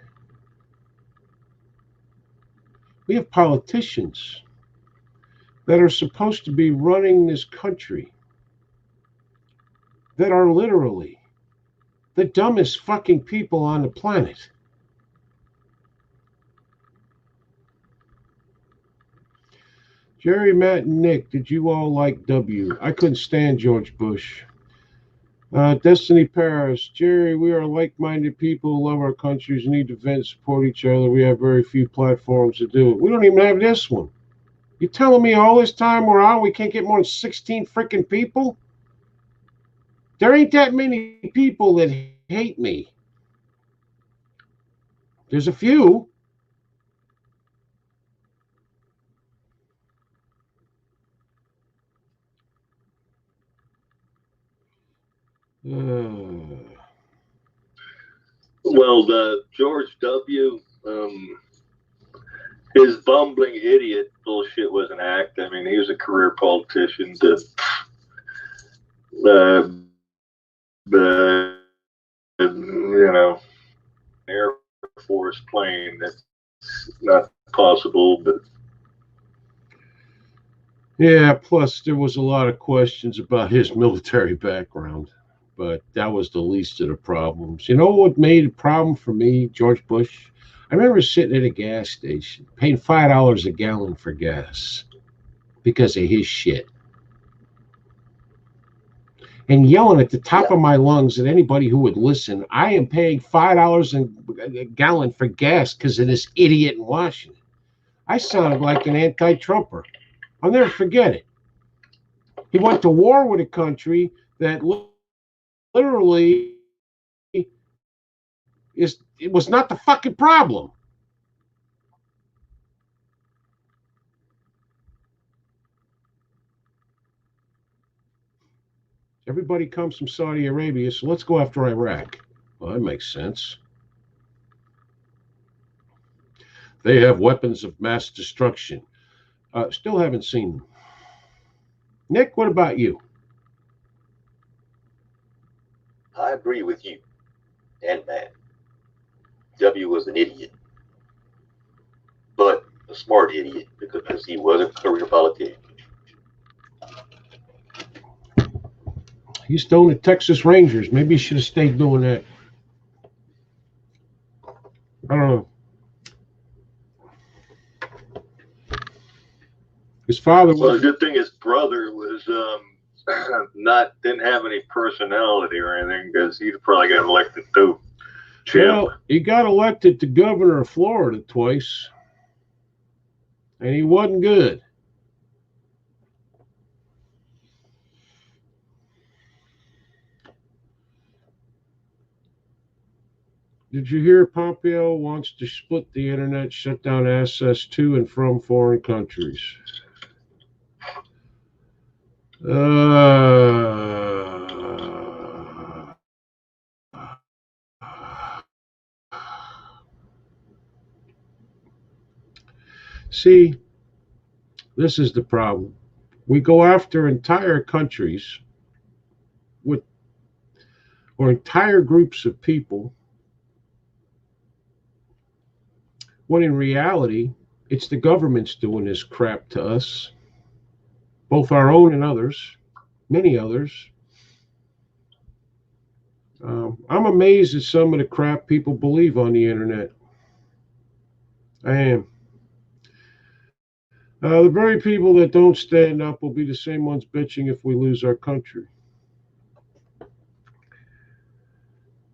We have politicians that are supposed to be running this country that are literally the dumbest fucking people on the planet. Jerry, Matt, and Nick, did you all like W? I couldn't stand George Bush. Destiny Paris, Jerry, we are like-minded people who love our countries, need to vent, support each other. We have very few platforms to do it. We don't even have this one. You telling me all this time we're on, we can't get more than 16 freaking people? There ain't that many people that hate me. There's a few. Well, the George W. His bumbling idiot bullshit was an act. I mean, he was a career politician. Air Force plane. That's not possible, but. Yeah, plus there was a lot of questions about his military background, but that was the least of the problems. You know what made a problem for me, George Bush? I remember sitting at a gas station, paying $5 a gallon for gas because of his shit. And yelling at the top of my lungs at anybody who would listen, I am paying $5 a gallon for gas because of this idiot in Washington. I sounded like an anti-Trumper. I'll never forget it. He went to war with a country that literally it was not the fucking problem. Everybody comes from Saudi Arabia, so let's go after Iraq. Well, that makes sense. They have weapons of mass destruction. Still haven't seen them. Nick, what about you? I agree with you and Matt. W was an idiot, but a smart idiot because he was a career politician. He's still in the Texas Rangers. Maybe he should have stayed doing that. I don't know. His father was. Well, the good thing his brother was didn't have any personality or anything, because he'd probably got elected too. Well, he got elected to governor of Florida twice, and he wasn't good. Did you hear Pompeo wants to split the internet, shut down access to and from foreign countries? See, this is the problem. We go after entire countries with or entire groups of people, when in reality, it's the government's doing this crap to us, both our own and others, many others. I'm amazed at some of the crap people believe on the internet. I am. The very people that don't stand up will be the same ones bitching if we lose our country.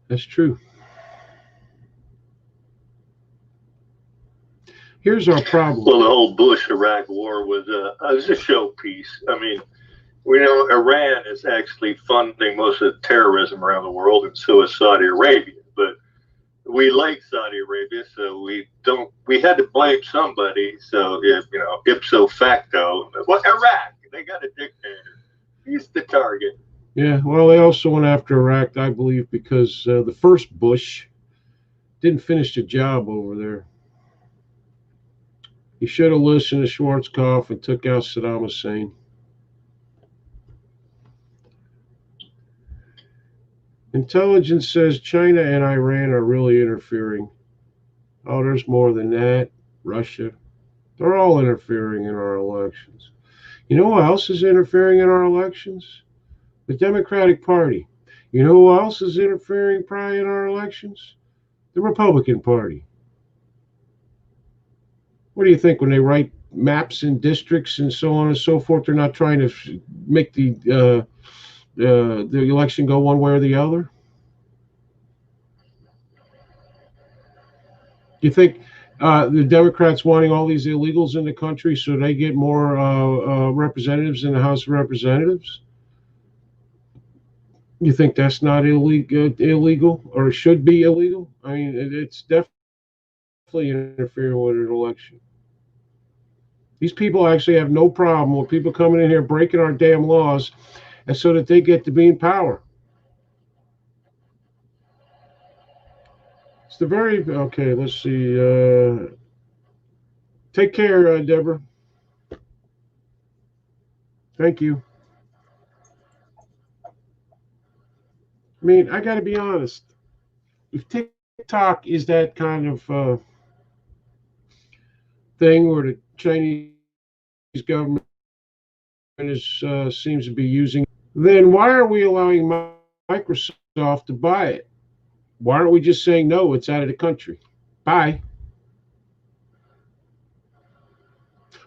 That's true. Here's our problem. Well, the whole Bush-Iraq war was a showpiece. I mean, we know Iran is actually funding most of the terrorism around the world, and so is Saudi Arabia. But we like Saudi Arabia, so we had to blame somebody. So, ipso facto, well, Iraq, they got a dictator. He's the target. Yeah, well, they also went after Iraq, I believe, because the first Bush didn't finish the job over there. He should have listened to Schwarzkopf and took out Saddam Hussein. Intelligence says China and Iran are really interfering. Oh, there's more than that. Russia. They're all interfering in our elections. You know who else is interfering in our elections? The Democratic Party. You know who else is interfering probably in our elections? The Republican Party. What do you think when they write maps and districts and so on and so forth? They're not trying to make the election go one way or the other. Do you think the Democrats wanting all these illegals in the country so they get more representatives in the House of Representatives? You think that's not illegal or should be illegal? I mean, it's definitely interfering with an election. These people actually have no problem with people coming in here breaking our damn laws, and so that they get to be in power. It's the very okay. Let's see. Take care, Deborah. Thank you. I mean, I got to be honest. If TikTok is that kind of thing where the Chinese government seems to be using, then why are we allowing Microsoft to buy it? Why aren't we just saying no? It's out of the country. Bye.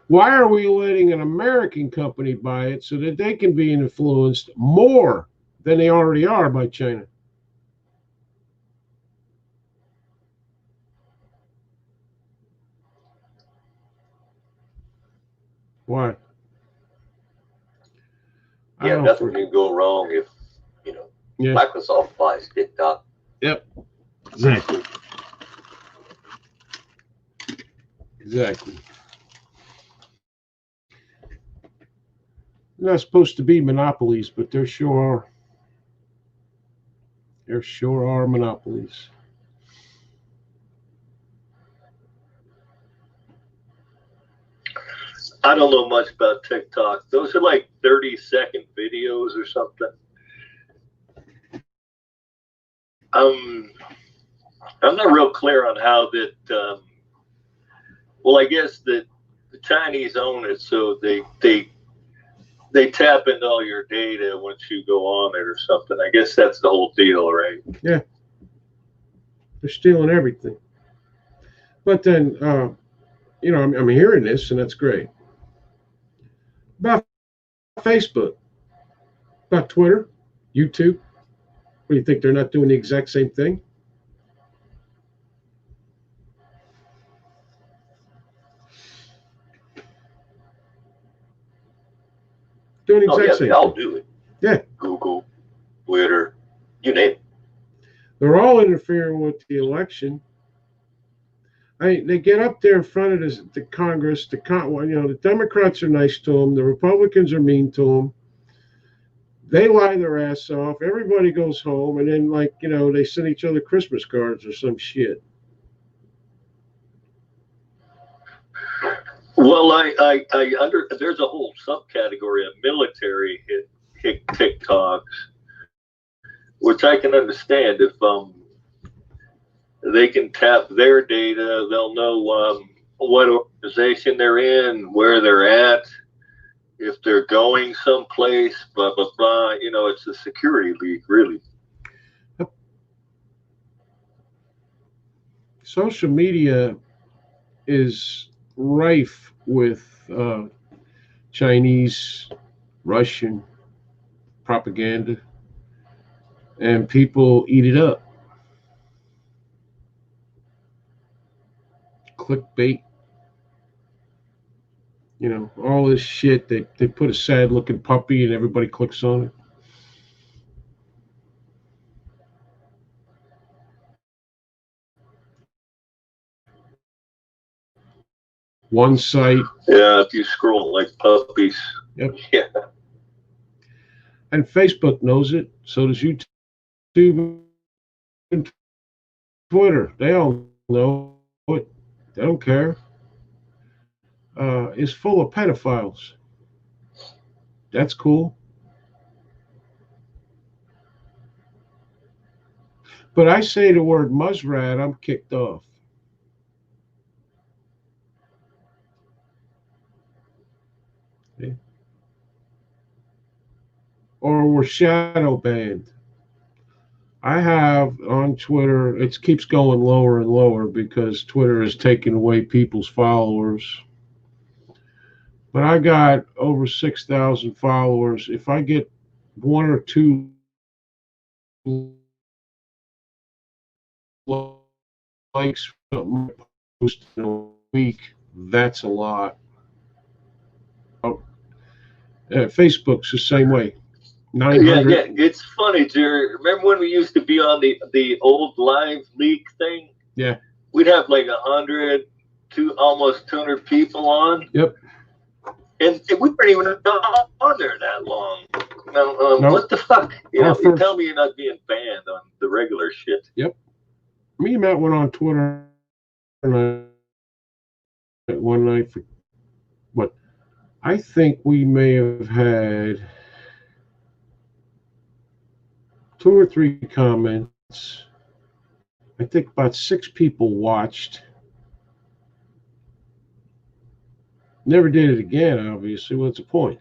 Why are we letting an American company buy it so that they can be influenced more than they already are by China? Why? Yeah, nothing can go wrong if, Microsoft buys TikTok. Yep. Exactly. Exactly. They're not supposed to be monopolies, but there sure are. There sure are monopolies. I don't know much about TikTok. Those are like 30-second videos or something. I'm not real clear on how that. Well, I guess that the Chinese own it, so they tap into all your data once you go on it or something. I guess that's the whole deal, right? Yeah. They're stealing everything. But then, I'm hearing this, and that's great. About Facebook, about Twitter, YouTube. What do you think? They're not doing the exact same thing? Doing the exact same they all thing. do it. Yeah. Google, Twitter, you name it. They're all interfering with the election. They get up there in front of the Congress. The Democrats are nice to them. The Republicans are mean to them. They lie their ass off. Everybody goes home, and then they send each other Christmas cards or some shit. Well, there's a whole subcategory of military hit TikToks, which I can understand. If they can tap their data, they'll know what organization they're in, where they're at, if they're going someplace, blah blah blah. It's a security leak, really. Social media is rife with Chinese, Russian propaganda, and people eat it up. Clickbait, all this shit. They put a sad looking puppy and everybody clicks on it. One site. Yeah, if you scroll like puppies. Yep. Yeah. And Facebook knows it. So does YouTube and Twitter. They all know it. They don't care. It's full of pedophiles. That's cool. But I say the word muskrat, I'm kicked off. Okay. Or we're shadow banned. I have on Twitter, it keeps going lower and lower because Twitter is taking away people's followers. But I got over 6,000 followers. If I get one or two likes from my post in a week, that's a lot. Facebook's the same way. 900. Yeah. It's funny, Jerry. Remember when we used to be on the old live leak thing? Yeah. We'd have like 100 to almost 200 people on. Yep. And we weren't even on there that long. Nope. What the fuck? You tell me you're not being banned on the regular shit. Yep. Me and Matt went on Twitter one night for what? I think we may have had 2 or 3 comments. I think about 6 people watched. Never did it again, obviously. What's the point?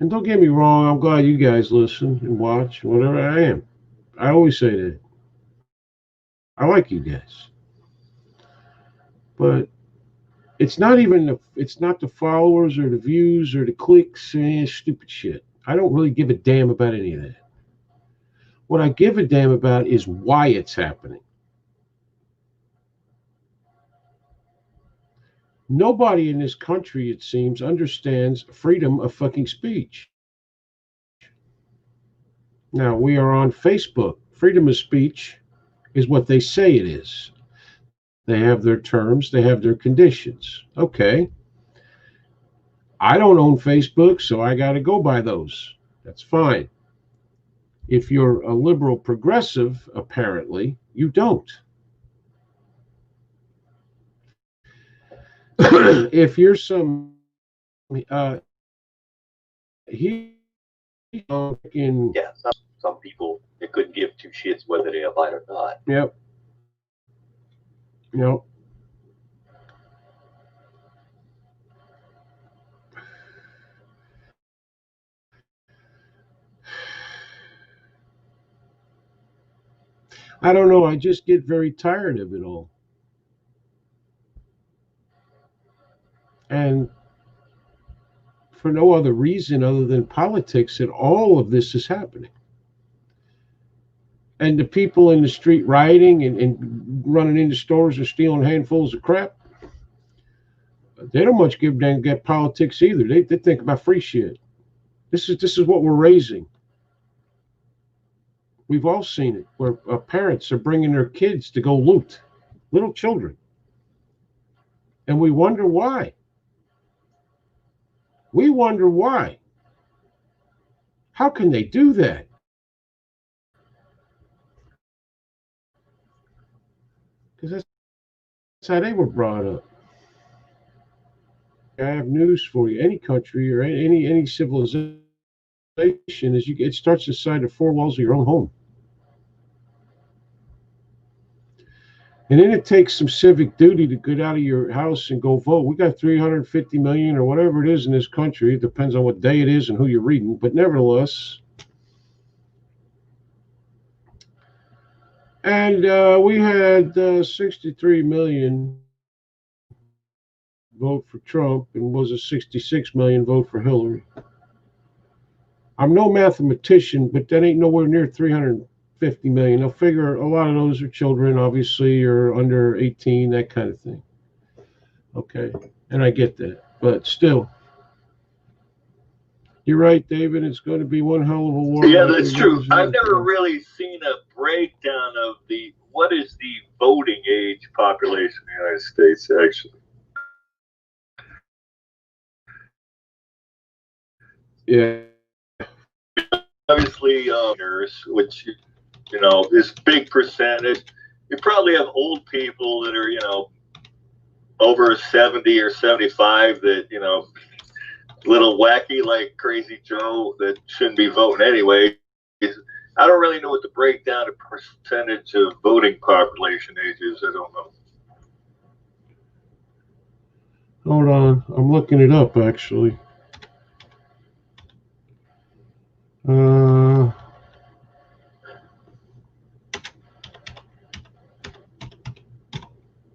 And don't get me wrong, I'm glad you guys listen and watch, whatever I am. I always say that. I like you guys. But it's not the followers or the views or the clicks and stupid shit. I don't really give a damn about any of that. What I give a damn about is why it's happening. Nobody in this country, it seems, understands freedom of fucking speech. Now, we are on Facebook. Freedom of speech is what they say it is. They have their terms, they have their conditions. Okay. I don't own Facebook, so I got to go by those. That's fine. If you're a liberal progressive, apparently, you don't. If you're some he in Yeah, some people they couldn't give two shits whether they abide or not. yep, you know, I don't know. I just get very tired of it all, and for no other reason other than politics that all of this is happening. And the people in the street rioting and running into stores and stealing handfuls of crap, they don't much give a damn get politics either. They think about free shit. This is what we're raising. We've all seen it where parents are bringing their kids to go loot, little children, and we wonder why. We wonder why. How can they do that? Because that's how they were brought up. I have news for you. Any country or any civilization is it starts inside the four walls of your own home. And then it takes some civic duty to get out of your house and go vote. We got 350 million or whatever it is in this country. It depends on what day it is and who you're reading. But nevertheless, and we had 63 million vote for Trump and was a 66 million vote for Hillary. I'm no mathematician, but that ain't nowhere near 350 million. I'll figure a lot of those are children, obviously, or under 18, that kind of thing. Okay, and I get that, but still, you're right, David. It's going to be one hell of a war. Yeah, that's true. I've never really seen a breakdown of what is the voting age population in the United States, actually. Yeah. Obviously, which is big percentage. You probably have old people that are over 70 or 75 that little wacky like Crazy Joe that shouldn't be voting anyway. I don't really know what the breakdown of percentage of voting population age is. I don't know. Hold on, I'm looking it up actually.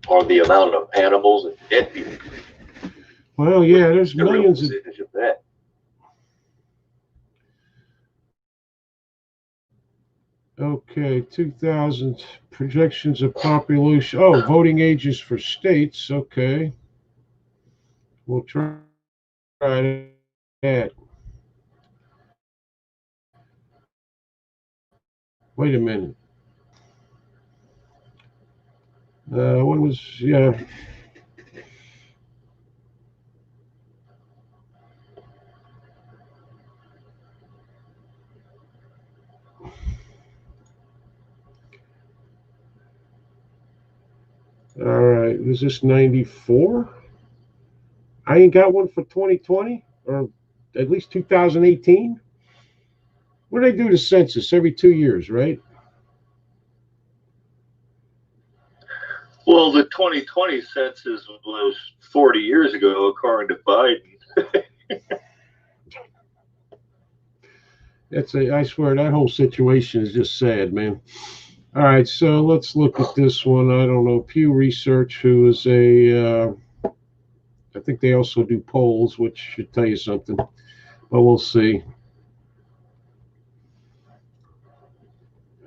Or the amount of animals and dead people. Well, yeah, there's millions of that. Okay, 2000 projections of population. Oh, voting ages for states. Okay, we'll try that. Wait a minute. What was yeah? All right, was this 94? I ain't got one for 2020 or at least 2018. What do they do the census every 2 years, right? Well, the 2020 census was 40 years ago, according to Biden. I swear that whole situation is just sad, man. All right, so let's look at this one. I don't know. Pew Research, who is I think they also do polls, which should tell you something, but we'll see.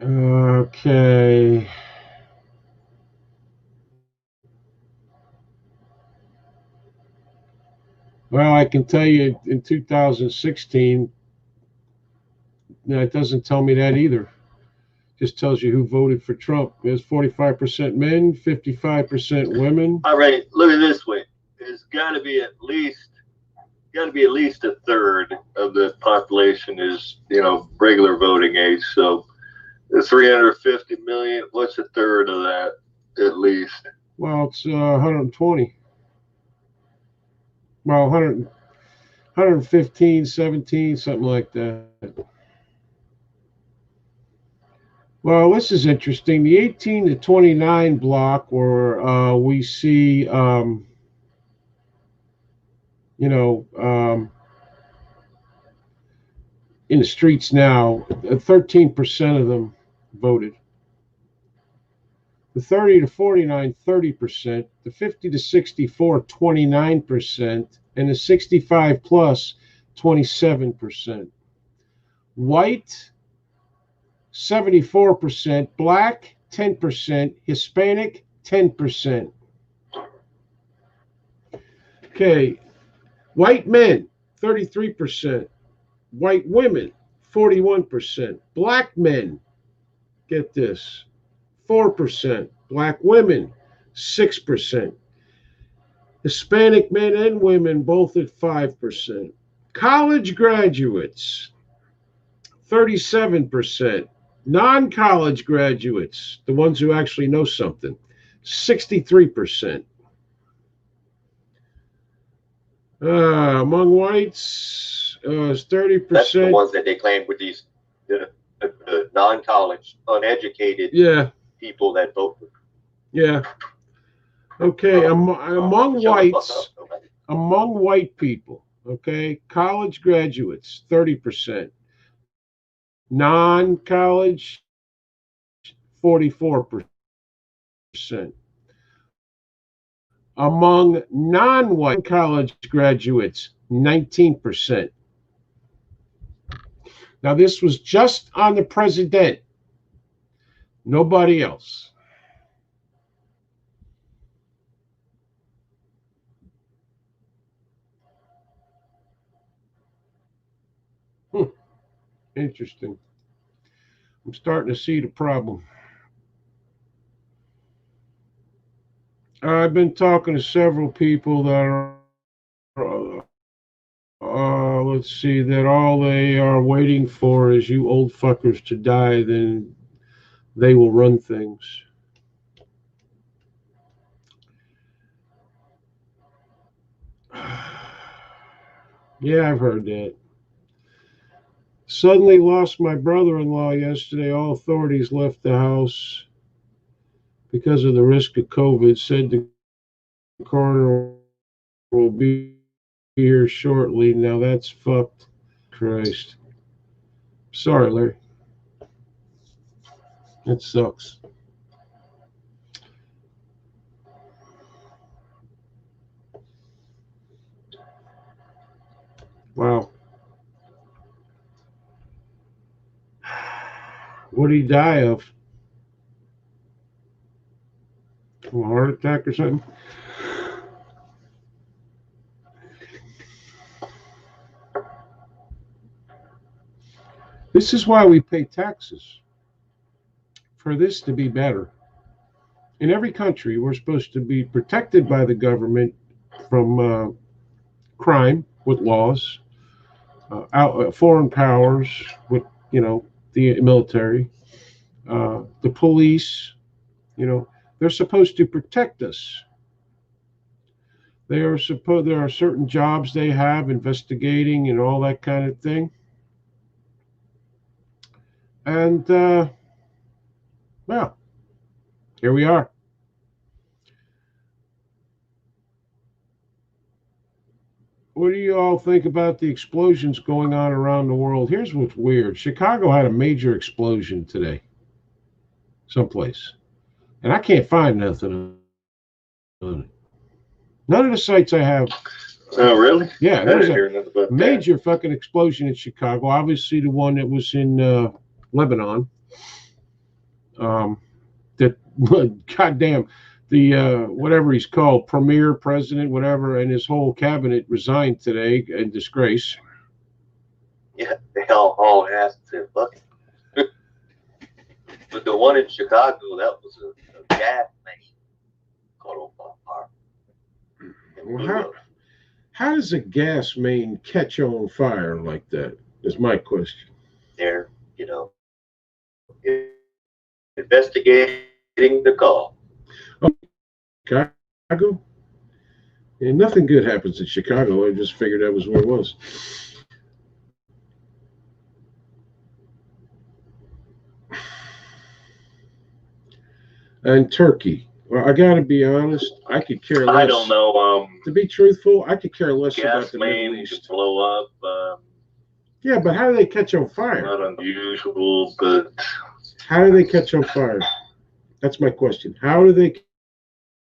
Okay. Well, I can tell you in 2016, it doesn't tell me that either. Just tells you who voted for Trump. There's 45% men, 55% women. All right, look at it this way. It's got to be at least a third of the population is, regular voting age. So the 350 million, what's a third of that at least? Well, it's 120. Well, 100, 115, 17, something like that. Well, this is interesting. The 18 to 29 block, where we see, in the streets now, 13% of them voted. The 30 to 49, 30%. The 50 to 64, 29%. And the 65 plus, 27%. White, 74%. Black, 10%. Hispanic, 10%. Okay. White men, 33%. White women, 41%. Black men, get this, 4%. Black women, 6%. Hispanic men and women both at 5%. College graduates, 37%. Non-college graduates, the ones who actually know something, 63%. Among whites, 30%. That's the ones that they claim with these non-college, uneducated people that vote. Yeah. Okay. Among whites, among white people, okay, college graduates, 30%. Non-college, 44%. Among non-white college graduates, 19%. Now, this was just on the president, nobody else. Interesting. I'm starting to see the problem. I've been talking to several people that are, let's see, that all they are waiting for is you old fuckers to die, then they will run things. Yeah, I've heard that. Suddenly lost my brother-in-law yesterday. All authorities left the house because of the risk of COVID. Said the coroner will be here shortly. Now that's fucked. Christ. Sorry, Larry. That sucks. Wow. What did he die of? A heart attack or something? This is why we pay taxes. For this to be better. In every country, we're supposed to be protected by the government from crime with laws, foreign powers with, the military, the police, they're supposed to protect us. There are certain jobs they have, investigating and all that kind of thing. And, well, here we are. What do you all think about the explosions going on around the world? Here's what's weird. Chicago had a major explosion today, someplace. And I can't find nothing on it. None of the sites I have. Oh, really? Yeah, there was a major fucking explosion in Chicago. Obviously, the one that was in Lebanon. That, goddamn, the whatever he's called, premier president, whatever, and his whole cabinet resigned today in disgrace. Yeah, they all asked and said, "Fuck it." But the one in Chicago, that was a gas main caught on fire. Well, how does a gas main catch on fire like that? Is my question. They're, investigating the call. Chicago? And nothing good happens in Chicago. I just figured that was where it was. And Turkey. Well, I got to be honest. I could care less. I don't know. To be truthful, I could care less about Gas the Middle main East. blow up. Yeah, but how do they catch on fire? Not unusual, but How do they catch on fire? That's my question. How do they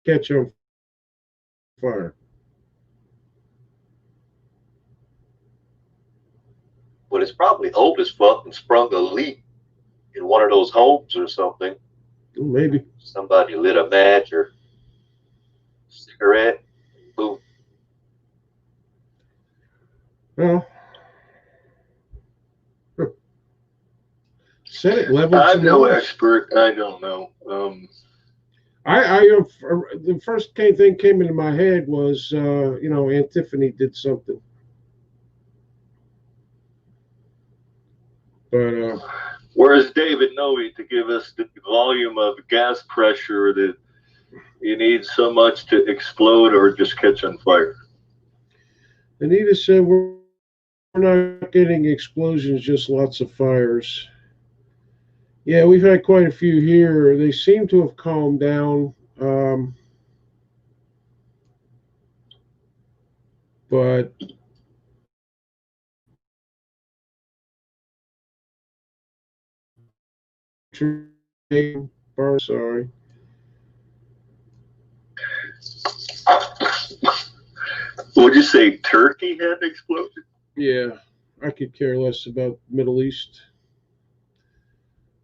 catch on fire? But it's probably old as fuck and sprung a leak in one of those homes or something. Maybe. Somebody lit a match or cigarette, boom. Well, Senate level. I'm no expert. I don't know. The first thing came into my head was, Aunt Tiffany did something. But where's David Noe to give us the volume of gas pressure that you need so much to explode or just catch on fire? Anita said we're not getting explosions, just lots of fires. Yeah, we've had quite a few here. They seem to have calmed down. But sorry. Would you say Turkey had an explosion? Yeah, I could care less about Middle East.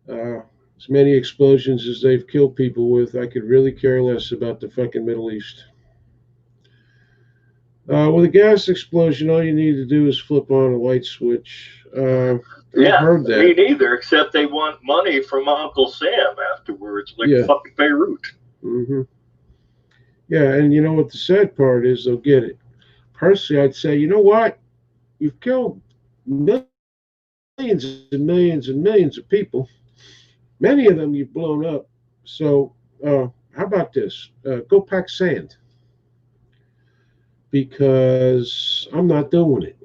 As many explosions as they've killed people with, I could really care less about the fucking Middle East. With a gas explosion, all you need to do is flip on a light switch. I've heard that. Me neither, except they want money from Uncle Sam afterwards, like fucking Beirut. Mm-hmm. Yeah, and you know what the sad part is? They'll get it. Personally, I'd say, you know what? You've killed millions and millions and millions of people. Many of them you've blown up. So how about this? Go pack sand. Because I'm not doing it.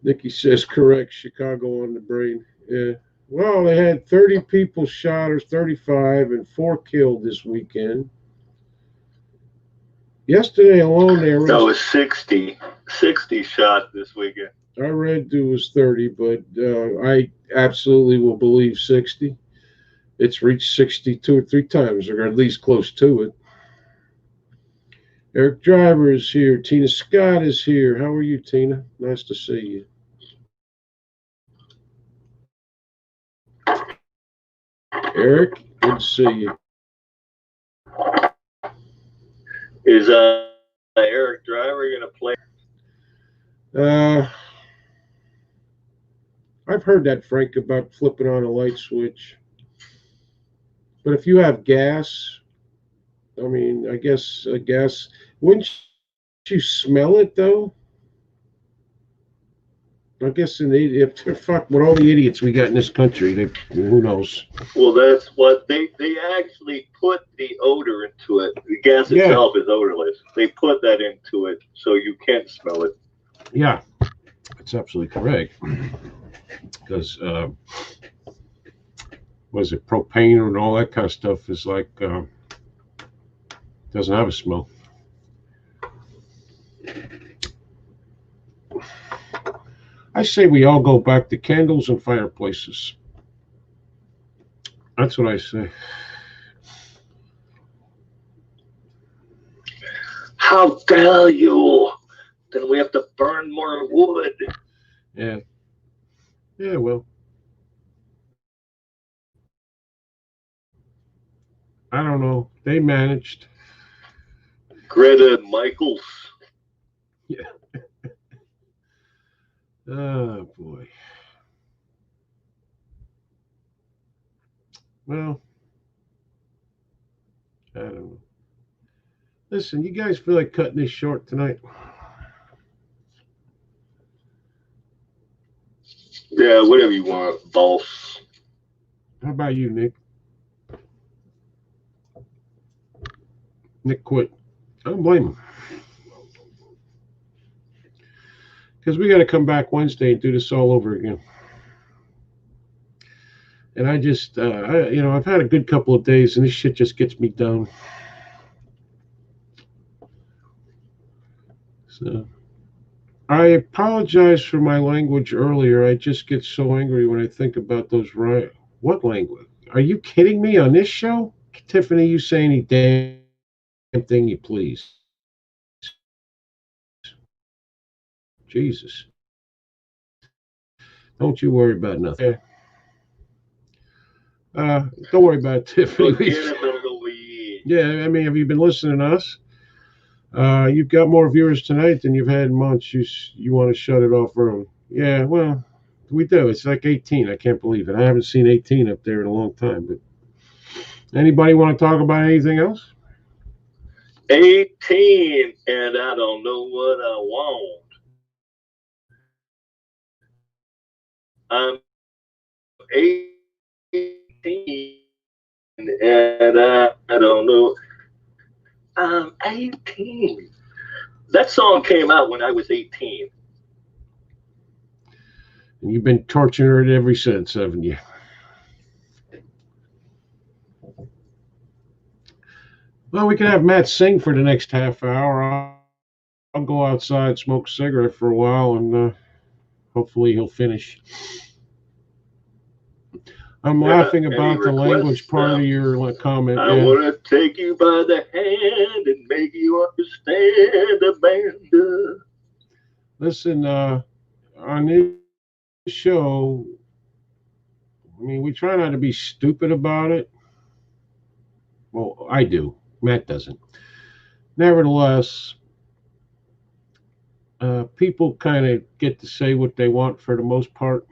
Nikki says correct. Chicago on the brain. Yeah. Well, they had 30 people shot, or 35, and 4 killed this weekend. Yesterday alone, they arrested. That was 60 shot this weekend. I read it was 30, but I absolutely will believe 60. It's reached 60 2 or 3 times, or at least close to it. Eric Driver is here. Tina Scott is here. How are you, Tina? Nice to see you. Eric, good to see you. Is Eric Driver going to play? I've heard that, Frank, about flipping on a light switch. But if you have gas, I mean, I guess gas, wouldn't you smell it, though? I guess fuck with all the idiots we got in this country, who knows? Well, that's what they actually put the odor into it. The gas itself is odorless. They put that into it so you can't smell it. Yeah, that's absolutely correct. Because was it propane and all that kind of stuff is like doesn't have a smell. I say we all go back to candles and fireplaces. That's what I say. How dare you? Then we have to burn more wood. Yeah. Yeah, well. I don't know. They managed. Greta Michaels. Yeah. Oh boy. Well, I don't know. Listen, you guys feel like cutting this short tonight? Yeah, whatever you want, boss. How about you, Nick? Nick quit. I don't blame him. Because we got to come back Wednesday and do this all over again. And I just, I've had a good couple of days, and this shit just gets me down. So, I apologize for my language earlier. I just get so angry when I think about those riots. What language? Are you kidding me on this show? Tiffany, you say any damn thing you please. Jesus. Don't you worry about nothing. Okay. Don't worry about it, Tiffany. Yeah, I mean, have you been listening to us? You've got more viewers tonight than you've had in months. You want to shut it off early? Yeah, well, we do. It's like 18. I can't believe it. I haven't seen 18 up there in a long time. But anybody want to talk about anything else? 18, and I don't know what I want. I'm 18, and I don't know. I'm 18. That song came out when I was 18. And you've been torturing it ever since, haven't you? Well, we can have Matt sing for the next half hour. I'll go outside, smoke a cigarette for a while, and hopefully he'll finish. I'm laughing about the language part of your comment. I want to take you by the hand and make you understand, Amanda. Listen, on this show, I mean, we try not to be stupid about it. Well, I do. Matt doesn't. Nevertheless, people kind of get to say what they want for the most part.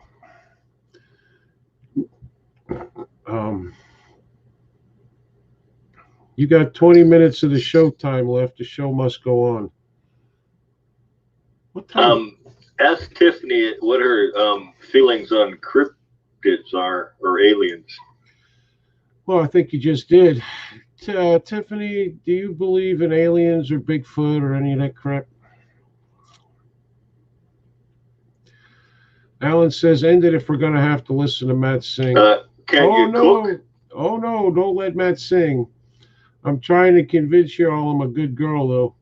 You got 20 minutes of the show time left. The show must go on. What time? Ask Tiffany what her feelings on cryptids are, or aliens. Well, I think you just did. Tiffany, do you believe in aliens or Bigfoot or any of that crap? Alan says, end it if we're going to have to listen to Matt sing. Can you cook? Oh, no, don't let Matt sing. I'm trying to convince you all I'm a good girl, though.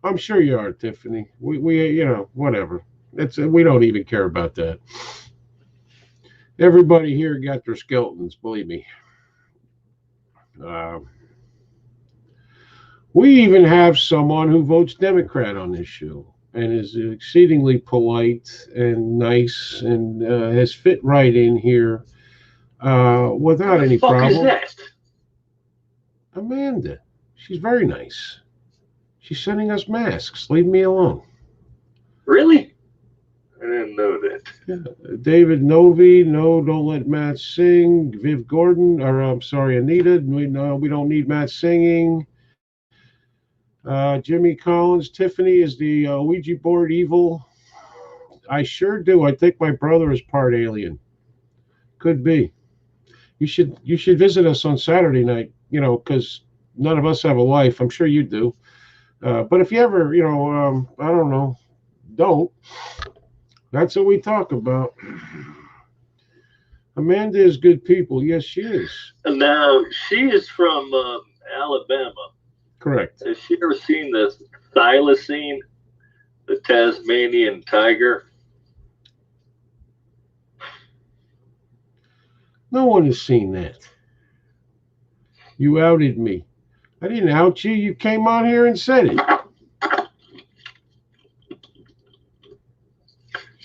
I'm sure you are, Tiffany. We whatever. We don't even care about that. Everybody here got their skeletons, believe me. We even have someone who votes Democrat on this show and is exceedingly polite and nice and has fit right in here without any problem. What the fuck is that? Amanda. She's very nice. She's sending us masks. Leave me alone. Really? I didn't know that. Yeah. David Novi, no, don't let Matt sing. Viv Gordon, or I'm sorry, Anita, we don't need Matt singing. Jimmy Collins, Tiffany, is the Ouija board evil? I sure do. I think my brother is part alien. Could be. You should visit us on Saturday night. Because none of us have a life. I'm sure you do. But if you ever, I don't know, don't. That's what we talk about. Amanda is good people. Yes, she is. Now, she is from Alabama. Correct. Has she ever seen the thylacine, the Tasmanian tiger? No one has seen that. You outed me. I didn't out you. You came on here and said it.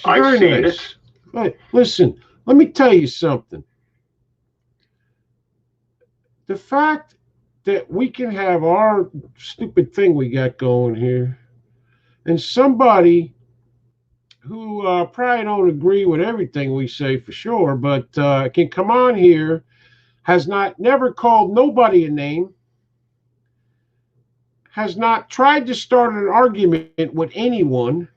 I've seen it. But listen, let me tell you something. The fact that we can have our stupid thing we got going here, and somebody who probably don't agree with everything we say for sure, but can come on here, has never called nobody a name, has not tried to start an argument with anyone,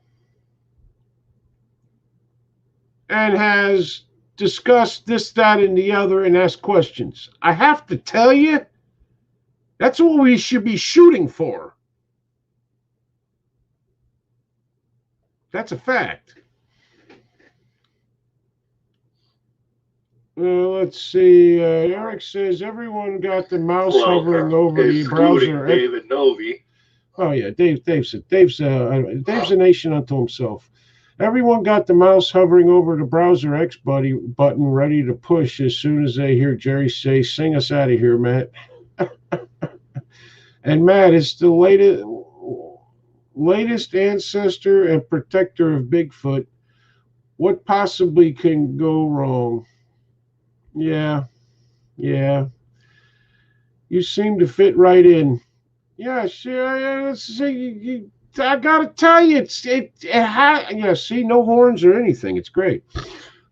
and has discussed this, that, and the other, and asked questions. I have to tell you, that's what we should be shooting for. That's a fact. Let's see. Eric says everyone got the mouse hovering over the browser. David Novi. Oh yeah, Dave's a nation unto himself. Everyone got the mouse hovering over the browser X button ready to push as soon as they hear Jerry say, "Sing us out of here, Matt." And Matt is the latest ancestor and protector of Bigfoot. What possibly can go wrong? Yeah. You seem to fit right in. Yeah, sure. I gotta tell you, see, no horns or anything. It's great.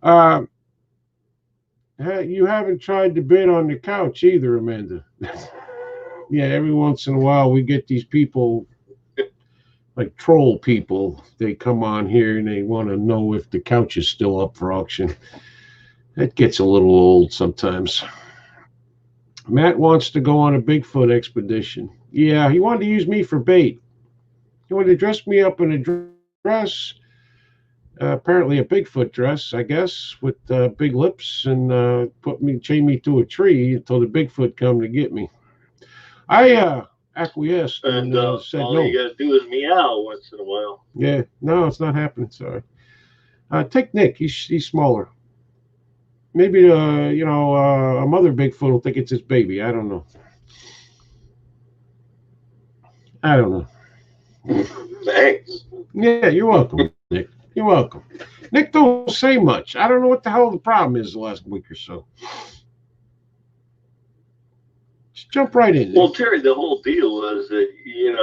You haven't tried to bid on the couch either, Amanda. Yeah, every once in a while we get these people, like troll people. They come on here and they want to know if the couch is still up for auction. That gets a little old sometimes. Matt wants to go on a Bigfoot expedition. Yeah, he wanted to use me for bait. He wanted to dress me up in a dress, apparently a Bigfoot dress, I guess, with big lips, and chain me to a tree until the Bigfoot come to get me. I acquiesced and said all no. you gotta do is meow once in a while. Yeah, no, it's not happening. Sorry. Take Nick. He's smaller. Maybe a mother Bigfoot will think it's his baby. I don't know. Thanks. Yeah, you're welcome, Nick. You're welcome. Nick don't say much. I don't know what the hell the problem is the last week or so. Just jump right in. Well, Terry, the whole deal was that you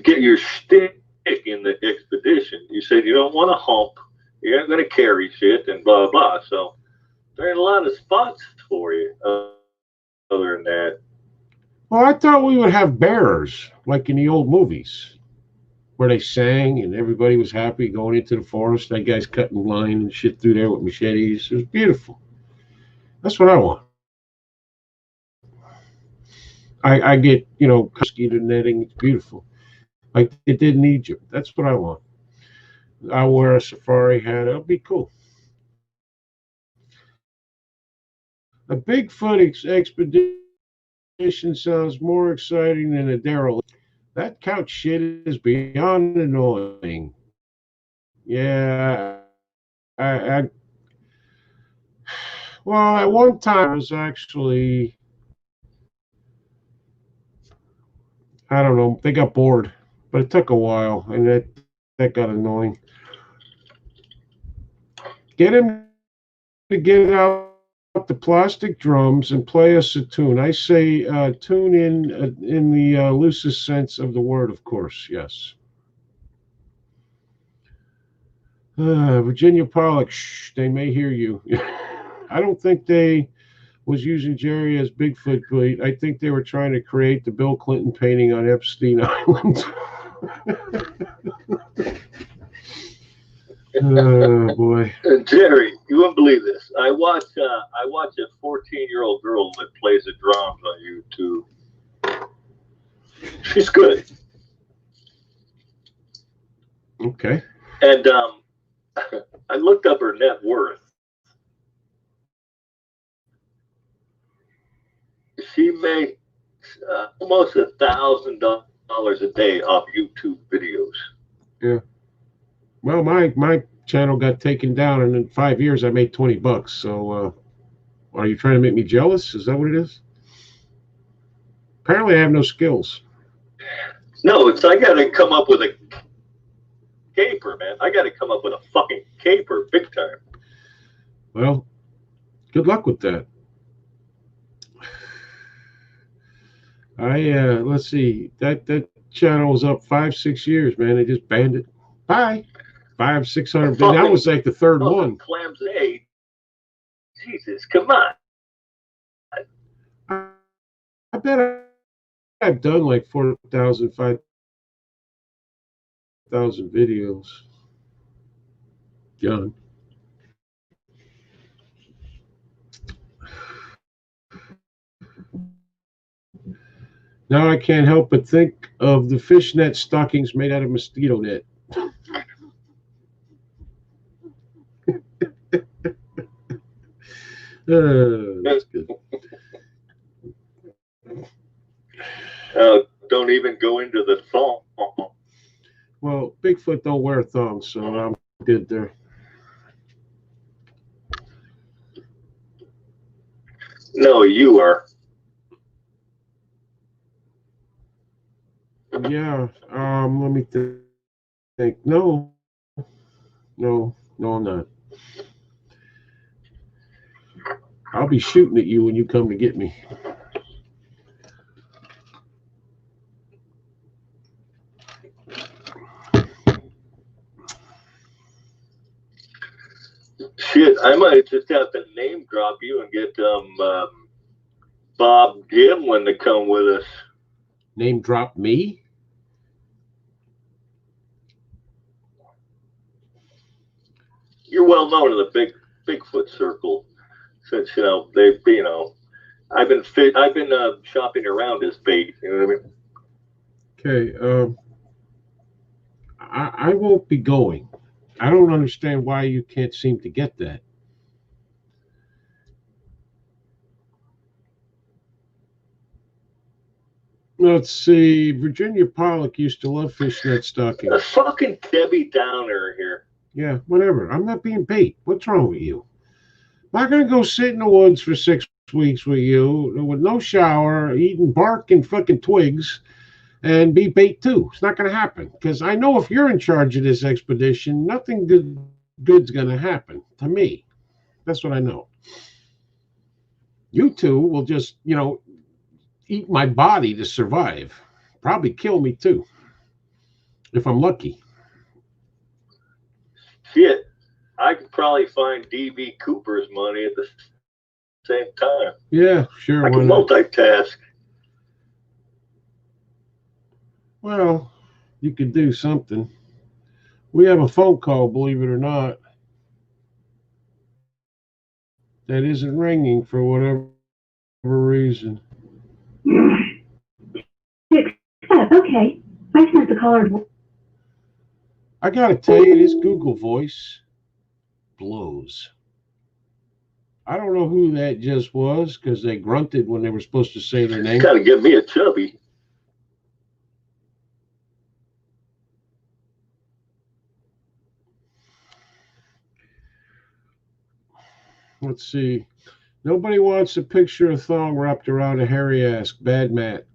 get your stick in the expedition. You said you don't want to hump, you're not going to carry shit, and blah blah. So there ain't a lot of spots for you. Other than that, well, I thought we would have bearers like in the old movies, where they sang and everybody was happy going into the forest. That guy's cutting line and shit through there with machetes. It was beautiful. That's what I want. I get, mosquito netting. It's beautiful. Like it did in Egypt. That's what I want. I'll wear a safari hat. It'll be cool. A Bigfoot expedition sounds more exciting than a derelict. That couch shit is beyond annoying. Yeah, well, at one time I was actually, I don't know, they got bored, but it took a while, and that got annoying. Get him to get out the plastic drums and play us a tune. I say tune in the loosest sense of the word, of course. Yes. Virginia Pollock, shh, they may hear you. I don't think they was using Jerry as Bigfoot bait. I think they were trying to create the Bill Clinton painting on Epstein Island. Oh boy, Jerry, you wouldn't believe this. I watch a 14-year-old girl that plays the drums on YouTube. She's good. Okay. And I looked up her net worth. She makes almost $1,000 a day off YouTube videos. Yeah. Well, my channel got taken down, and in 5 years I made $20. So, are you trying to make me jealous? Is that what it is? Apparently, I have no skills. No, I got to come up with a caper, man. I got to come up with a fucking caper, big time. Well, Good luck with that. Let's see. That channel was up 5-6 years, man. They just banned it. Bye. 500-600. That was like the third one. Clams, hey, Jesus, come on. I bet I've done like 4,000, 5,000 videos. John. Now I can't help but think of the fishnet stockings made out of mosquito net. That's good. Don't even go into the thong. Well, Bigfoot don't wear thongs, so I'm good there. No, you are. Yeah. Let me think. No, I'm not. I'll be shooting at you when you come to get me. Shit, I might just have to name drop you and get Bob Gimlin to come with us. Name drop me? You're well known in the Bigfoot circle, since I've been shopping around his bait. You know what I mean? Okay. I won't be going. I don't understand why you can't seem to get that. Let's see. Virginia Pollock used to love fishnet stockings. A fucking Debbie Downer here. Yeah, whatever. I'm not being bait. What's wrong with you? I'm not going to go sit in the woods for 6 weeks with you with no shower, eating bark and fucking twigs, and be bait too. It's not going to happen because I know if you're in charge of this expedition, nothing good's going to happen to me. That's what I know. You two will just, eat my body to survive. Probably kill me too, if I'm lucky. Shit, I could probably find D.B. Cooper's money at the same time. Yeah, sure. I can multitask. Well, you could do something. We have a phone call, believe it or not, that isn't ringing for whatever reason. Okay. I sent the caller. I gotta tell you, this Google voice blows. I don't know who that just was because they grunted when they were supposed to say their name. Gotta give me a chubby. Let's see. Nobody wants a picture of thong wrapped around a hairy ass. Bad Matt.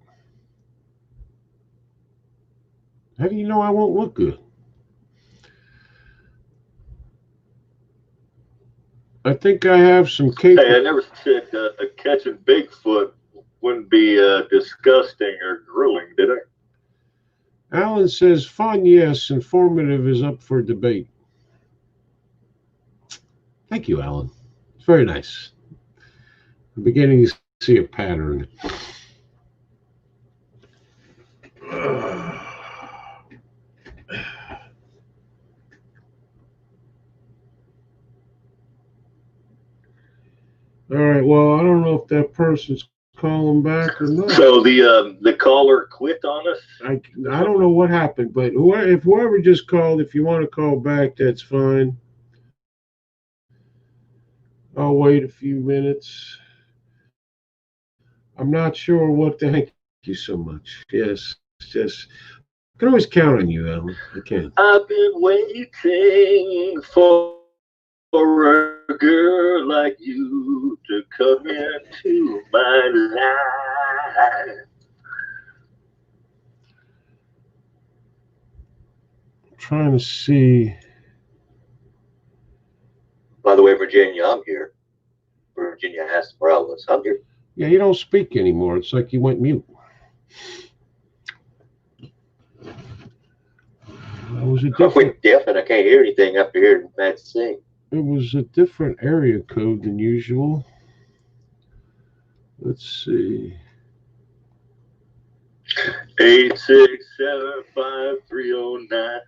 How do you know I won't look good? I think I have some cake. Hey, I never said catching Bigfoot wouldn't be disgusting or grueling, did I? Alan says, fun, yes. Informative is up for debate. Thank you, Alan. It's very nice. I'm beginning to see a pattern. All right. Well, I don't know if that person's calling back or not. So the caller quit on us. I don't know what happened, but whoever just called, if you want to call back, that's fine. I'll wait a few minutes. I'm not sure what the heck. Thank you so much. Yes, just I can always count on you, Alan. I can. I've been waiting for a girl like you to come into my life. I'm trying to see. By the way, Virginia, I'm here. Virginia asked where I was. I'm here. Yeah, you don't speak anymore. It's like you went mute. It was a I different. went deaf and I can't hear anything after hearing Matt sing. It was a different area code than usual. Let's see. 8675309.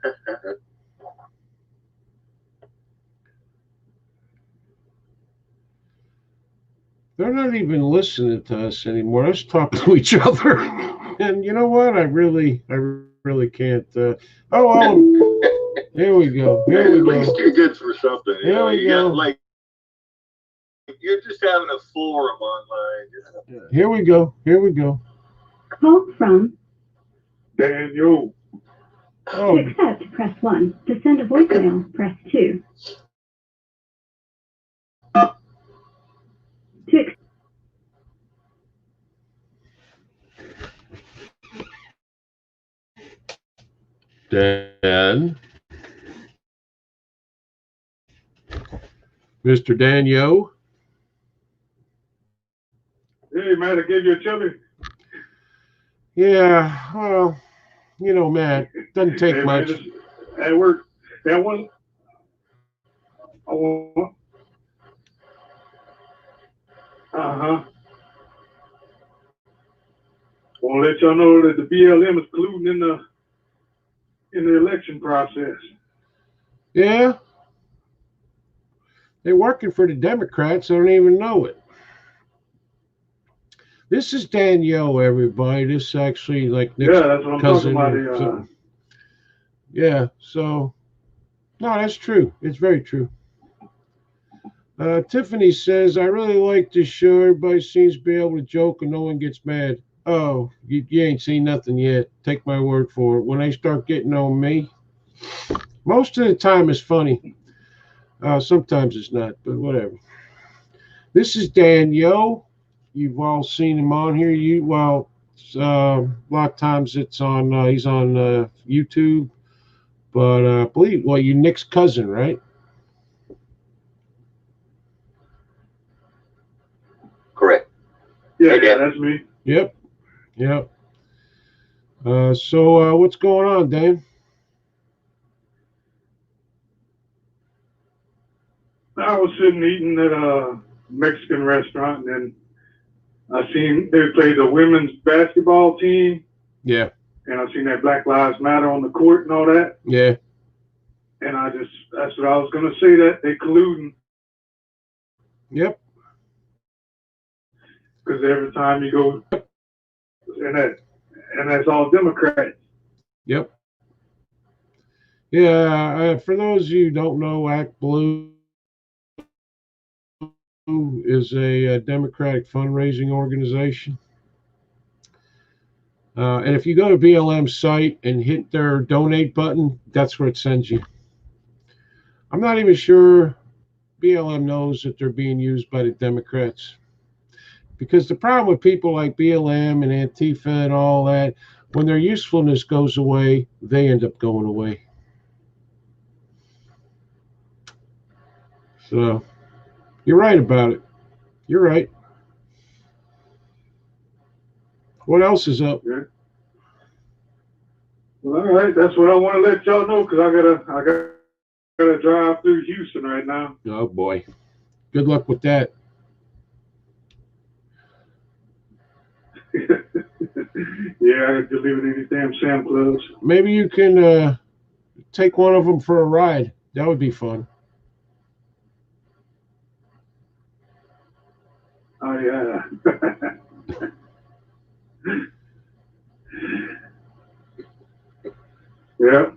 They're not even listening to us anymore. Let's talk to each other. And you know what? I really can't. Here we go. At Here we least go. you're good for something. You Here know, we you go. got like you're just having a forum online. You know? Here we go. Here we go. Call from. Daniel. Oh, To accept, press 1. To send a voicemail, press 2. To ex- Dan. Mr. Danio. Hey, man, I gave you a chili. Yeah, well, you know, Matt, doesn't take Hey, much. man, at work, that one. Oh, uh-huh. Want to let y'all know that the BLM is colluding in the election process. Yeah. They're working for the Democrats. I don't even know it. This is Danielle, everybody. This is actually like Nick's Yeah, that's what I'm cousin. talking Or about. something. Yeah, so, no, that's true. It's very true. Tiffany says, I really like this show. Everybody seems to be able to joke and no one gets mad. Oh, you ain't seen nothing yet. Take my word for it. When they start getting on me, most of the time it's funny. Sometimes it's not, but whatever. This is Dan Yo. You've all seen him on here. A lot of times it's on. He's on YouTube, but I believe, well, you Nick's cousin, right? Correct. Yeah, Hey, Dan. that's me. Yep. So what's going on, Dan? I was sitting eating at a Mexican restaurant, and then I seen they played the women's basketball team, Yeah. and I seen that Black Lives Matter on the court and all that. Yeah. And that's what I was going to say, that they colluding. Yep. Because every time you go, and that's all Democrats. Yep. Yeah. For those of you who don't know, Act Blue is a Democratic fundraising organization. And if you go to BLM's site and hit their donate button, that's where it sends you. I'm not even sure BLM knows that they're being used by the Democrats. Because the problem with people like BLM and Antifa and all that, when their usefulness goes away, they end up going away. So, you're right about it. You're right. What else is up? Yeah. Well, all right, that's what I want to let y'all know, because I gotta drive through Houston right now. Oh boy. Good luck with that. Yeah, I got to leave it in these damn Sam Clubs. Maybe you can take one of them for a ride. That would be fun. Oh yeah. Yeah.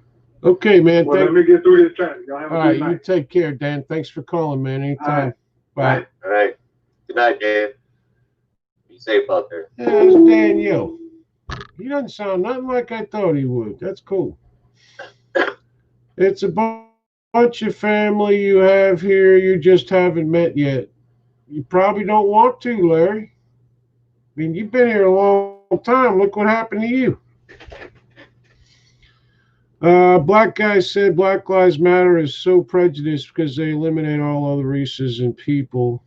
Okay, man. Well, let me get through this traffic. Y'all have a All good right, night. you take care, Dan. Thanks for calling, man. Anytime. Bye. All right. Good night, Dan. Be safe out there. Yeah, it's Daniel. He doesn't sound nothing like I thought he would. That's cool. It's a bunch of family you have here you just haven't met yet. You probably don't want to, Larry. I mean, you've been here a long time. Look what happened to you. Black guy said Black Lives Matter is so prejudiced because they eliminate all other races and people.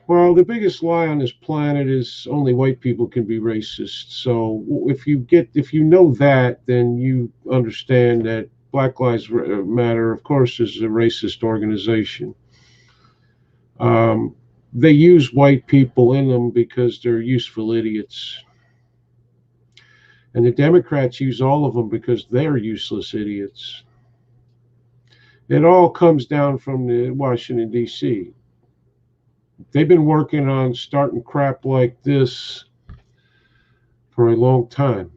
Well, the biggest lie on this planet is only white people can be racist. So if you know that, then you understand that Black Lives Matter, of course, is a racist organization. Um, they use white people in them because they're useful idiots. And the Democrats use all of them because they're useless idiots. It all comes down from the Washington, D.C. They've been working on starting crap like this for a long time.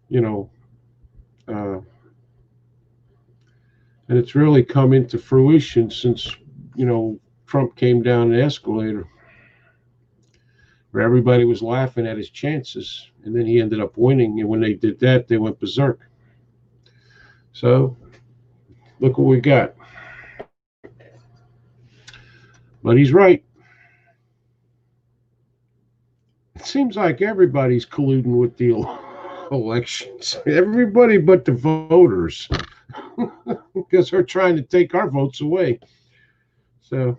You know, uh, and it's really come into fruition since, Trump came down the escalator, where everybody was laughing at his chances. And then he ended up winning. And when they did that, they went berserk. So look what we got. But he's right. It seems like everybody's colluding with the elections. Everybody but the voters. Because they're trying to take our votes away. So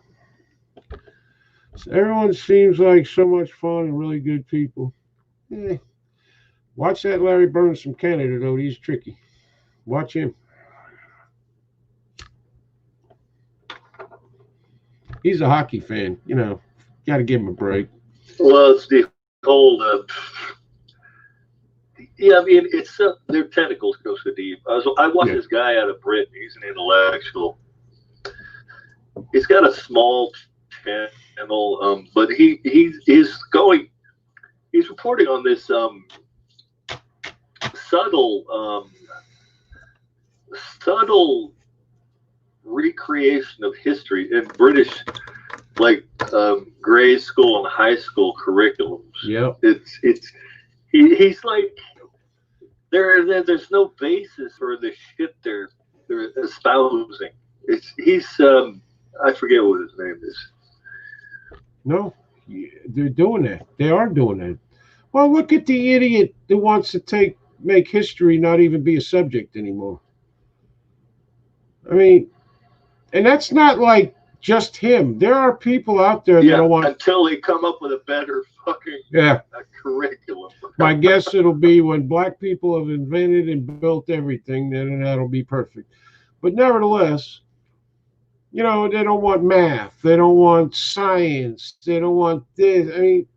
everyone seems like so much fun and really good people. Watch that Larry Burns from Canada, though. He's tricky. Watch him. He's a hockey fan. Got to give him a break. Well, it's the whole. Yeah, I mean, it's their tentacles go so deep. I watched this guy out of Britain. He's an intellectual. He's got a small channel, but he's reporting on this subtle recreation of history in British, like grade school and high school curriculums. Yeah, he's like there's no basis for the shit they're espousing. He's I forget what his name is. No, they're doing that. They are doing that. Well, look at the idiot that wants to make history not even be a subject anymore. I mean, and that's not like just him. There are people out there that don't want until they come up with a better fucking curriculum. My guess it'll be when black people have invented and built everything, then that'll be perfect. But nevertheless, they don't want math. They don't want science. They don't want this. I mean,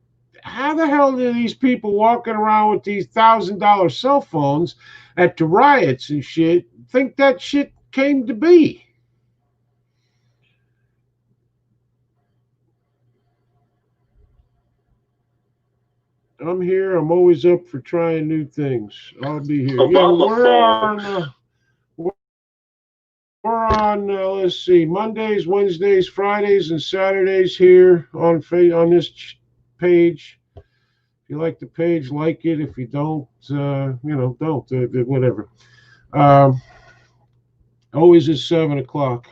how the hell do these people walking around with these $1,000 cell phones at the riots and shit think that shit came to be? I'm here. I'm always up for trying new things. I'll be here. We're on let's see, Mondays, Wednesdays, Fridays, and Saturdays here on this page. If you like the page, like it. If you don't, don't. Whatever. Always at 7 o'clock.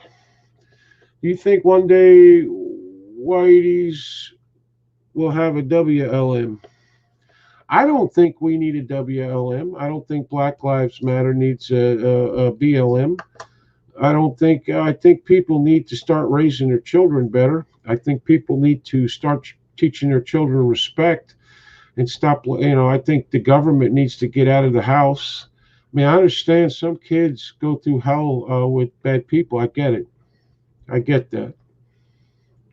Do you think one day Whitey's will have a WLM? I don't think we need a WLM. I don't think Black Lives Matter needs a BLM. I think people need to start raising their children better. I think people need to start teaching their children respect and stop, I think the government needs to get out of the house. I mean, I understand some kids go through hell with bad people. I get it. I get that.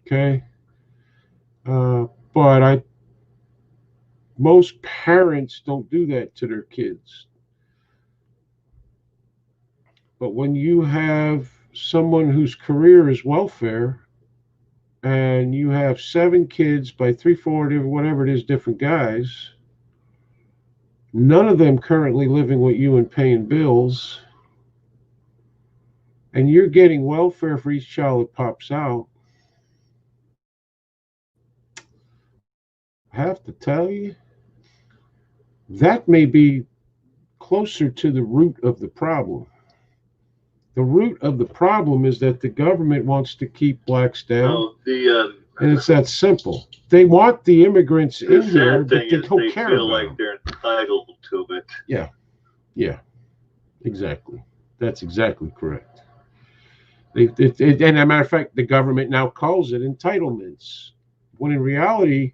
Okay. But most parents don't do that to their kids. But when you have someone whose career is welfare and you have 7 kids by 3-4 whatever it is, different guys, none of them currently living with you and paying bills, and you're getting welfare for each child that pops out, I have to tell you, that may be closer to the root of the problem. The root of the problem is that the government wants to keep blacks down. And it's that simple. They want the immigrants in here, but they don't care about them. They feel like they're entitled to it. Yeah, exactly. That's exactly correct. And as a matter of fact, the government now calls it entitlements. when in reality,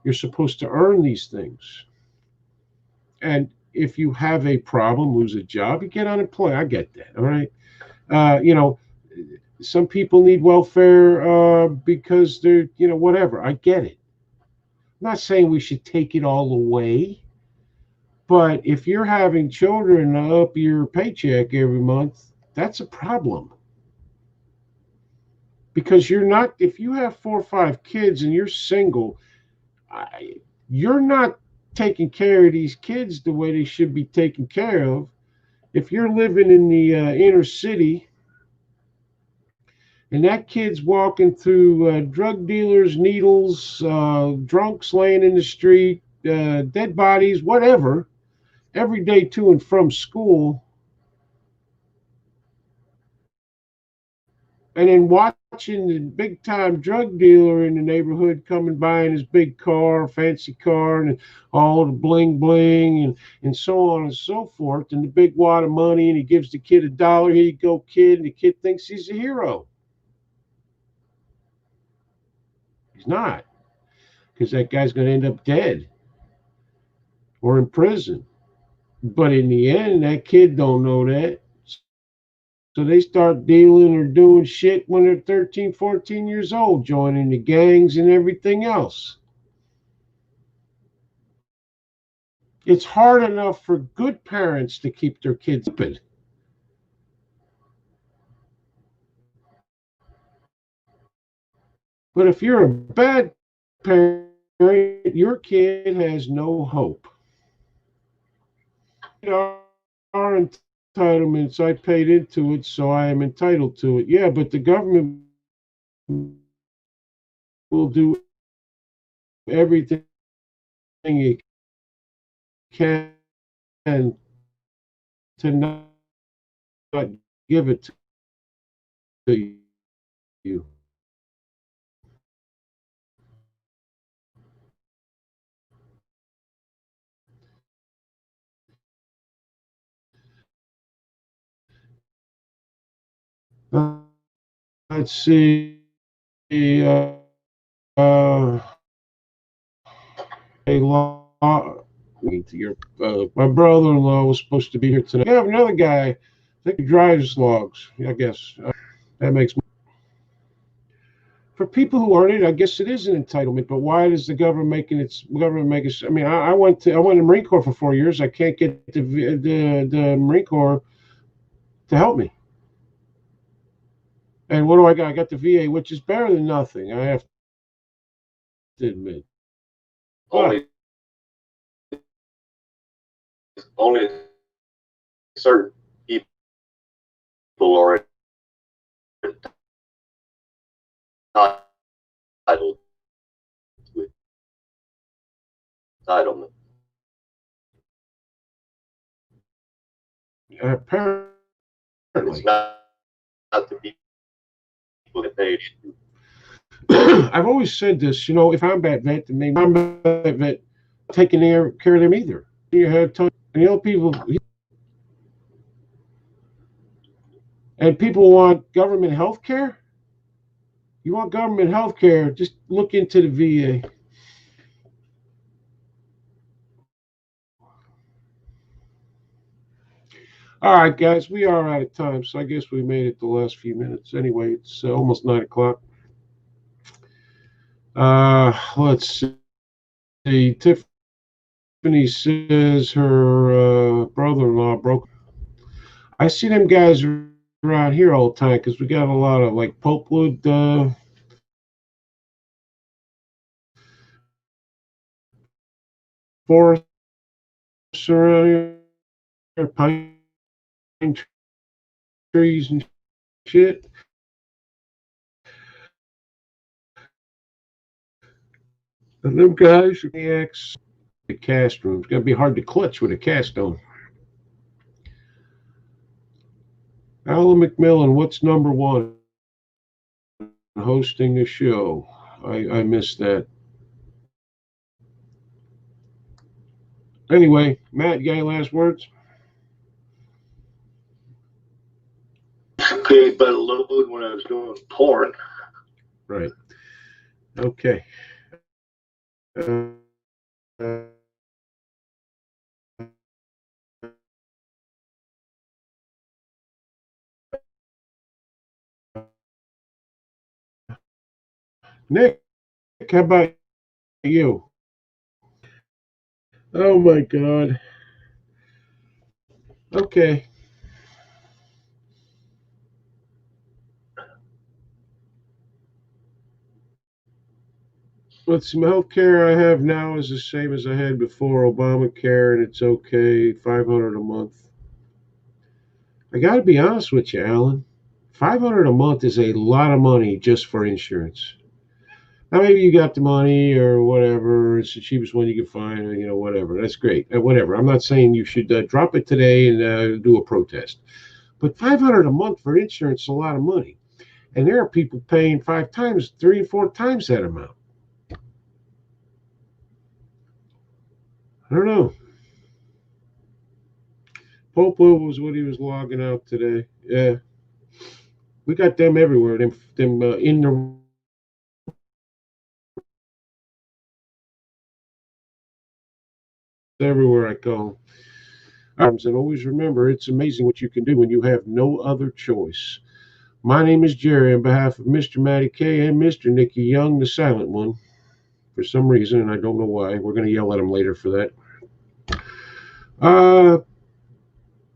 you're supposed to earn these things. And if you have a problem, lose a job, you get unemployed. I get that. All right. You know, some people need welfare because they're, you know, whatever. I get it. I'm not saying we should take it all away, but if you're having children up your paycheck every month, that's a problem. Because you're not, if you have 4 or 5 kids and you're single, I, you're not taking care of these kids the way they should be taken care of. If you're living in the inner city and that kid's walking through drug dealers, needles, drunks laying in the street, dead bodies, whatever, every day to and from school, and then watching the big time drug dealer in the neighborhood coming by in his big car, fancy car, and all the bling bling and so on and so forth, and the big wad of money, and he gives the kid $1, here you go, kid, and the kid thinks he's a hero. He's not, because that guy's going to end up dead or in prison. But in the end, that kid don't know that. So they start dealing or doing shit when they're 13, 14 years old, joining the gangs and everything else. It's hard enough for good parents to keep their kids open. But if you're a bad parent, your kid has no hope. Our entitlements, I paid into it, so I am entitled to it. Yeah, but the government will do everything it can to not give it to you. Let's see. A law. My brother-in-law was supposed to be here tonight. I have another guy. I think he drives logs. I guess that makes. For people who earn it, I guess it is an entitlement. But why does the government make it? I mean, I went to the Marine Corps for 4 years. I can't get the Marine Corps to help me. And what do I got? I got the VA, which is better than nothing. I have to admit. Only certain people are entitled to entitlement. Apparently. It's not the people that paid. I've always said this, you know, if I'm a vet, then maybe I'm a vet taking care of them either. You have time, and you know, people want government health care. You want government health care, just look into the VA. All right, guys, we are out of time, so I guess we made it the last few minutes. Anyway, it's almost 9 o'clock. Let's see. Tiffany says her brother-in-law broke. I see them guys around here all the time because we got a lot of like pulpwood forests around here, pine trees and shit. And them guys, the cast room. It's gonna be hard to clutch with a cast on. Alan McMillan, what's number one? Hosting a show. I missed that. Anyway, Matt, you got any last words? Paid by the load when I was doing porn. Right. Okay. Nick, how about you? Oh my God. Okay. But some health care I have now is the same as I had before Obamacare, and it's okay, $500 a month. I got to be honest with you, Alan. $500 a month is a lot of money just for insurance. Now maybe you got the money or whatever. It's the cheapest one you can find, or, whatever. That's great. Whatever. I'm not saying you should drop it today and do a protest. But $500 a month for insurance is a lot of money, and there are people paying 5 times, 3 and 4 times that amount. I don't know. Pope was what he was logging out today. Yeah, we got them everywhere. Them in the everywhere I go. And always remember, it's amazing what you can do when you have no other choice. My name is Jerry on behalf of Mr. Matty K and Mr. Nicky Young, the silent one. For some reason, and I don't know why. We're going to yell at him later for that.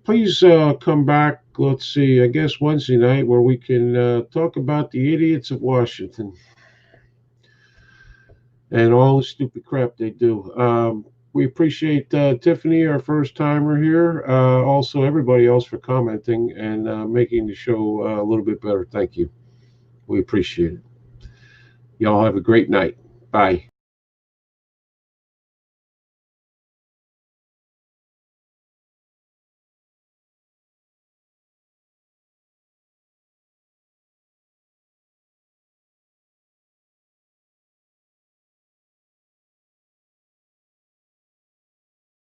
Please come back, let's see, I guess Wednesday night, where we can talk about the idiots of Washington and all the stupid crap they do. We appreciate Tiffany, our first timer here. Also, everybody else for commenting and making the show a little bit better. Thank you. We appreciate it. Y'all have a great night. Bye.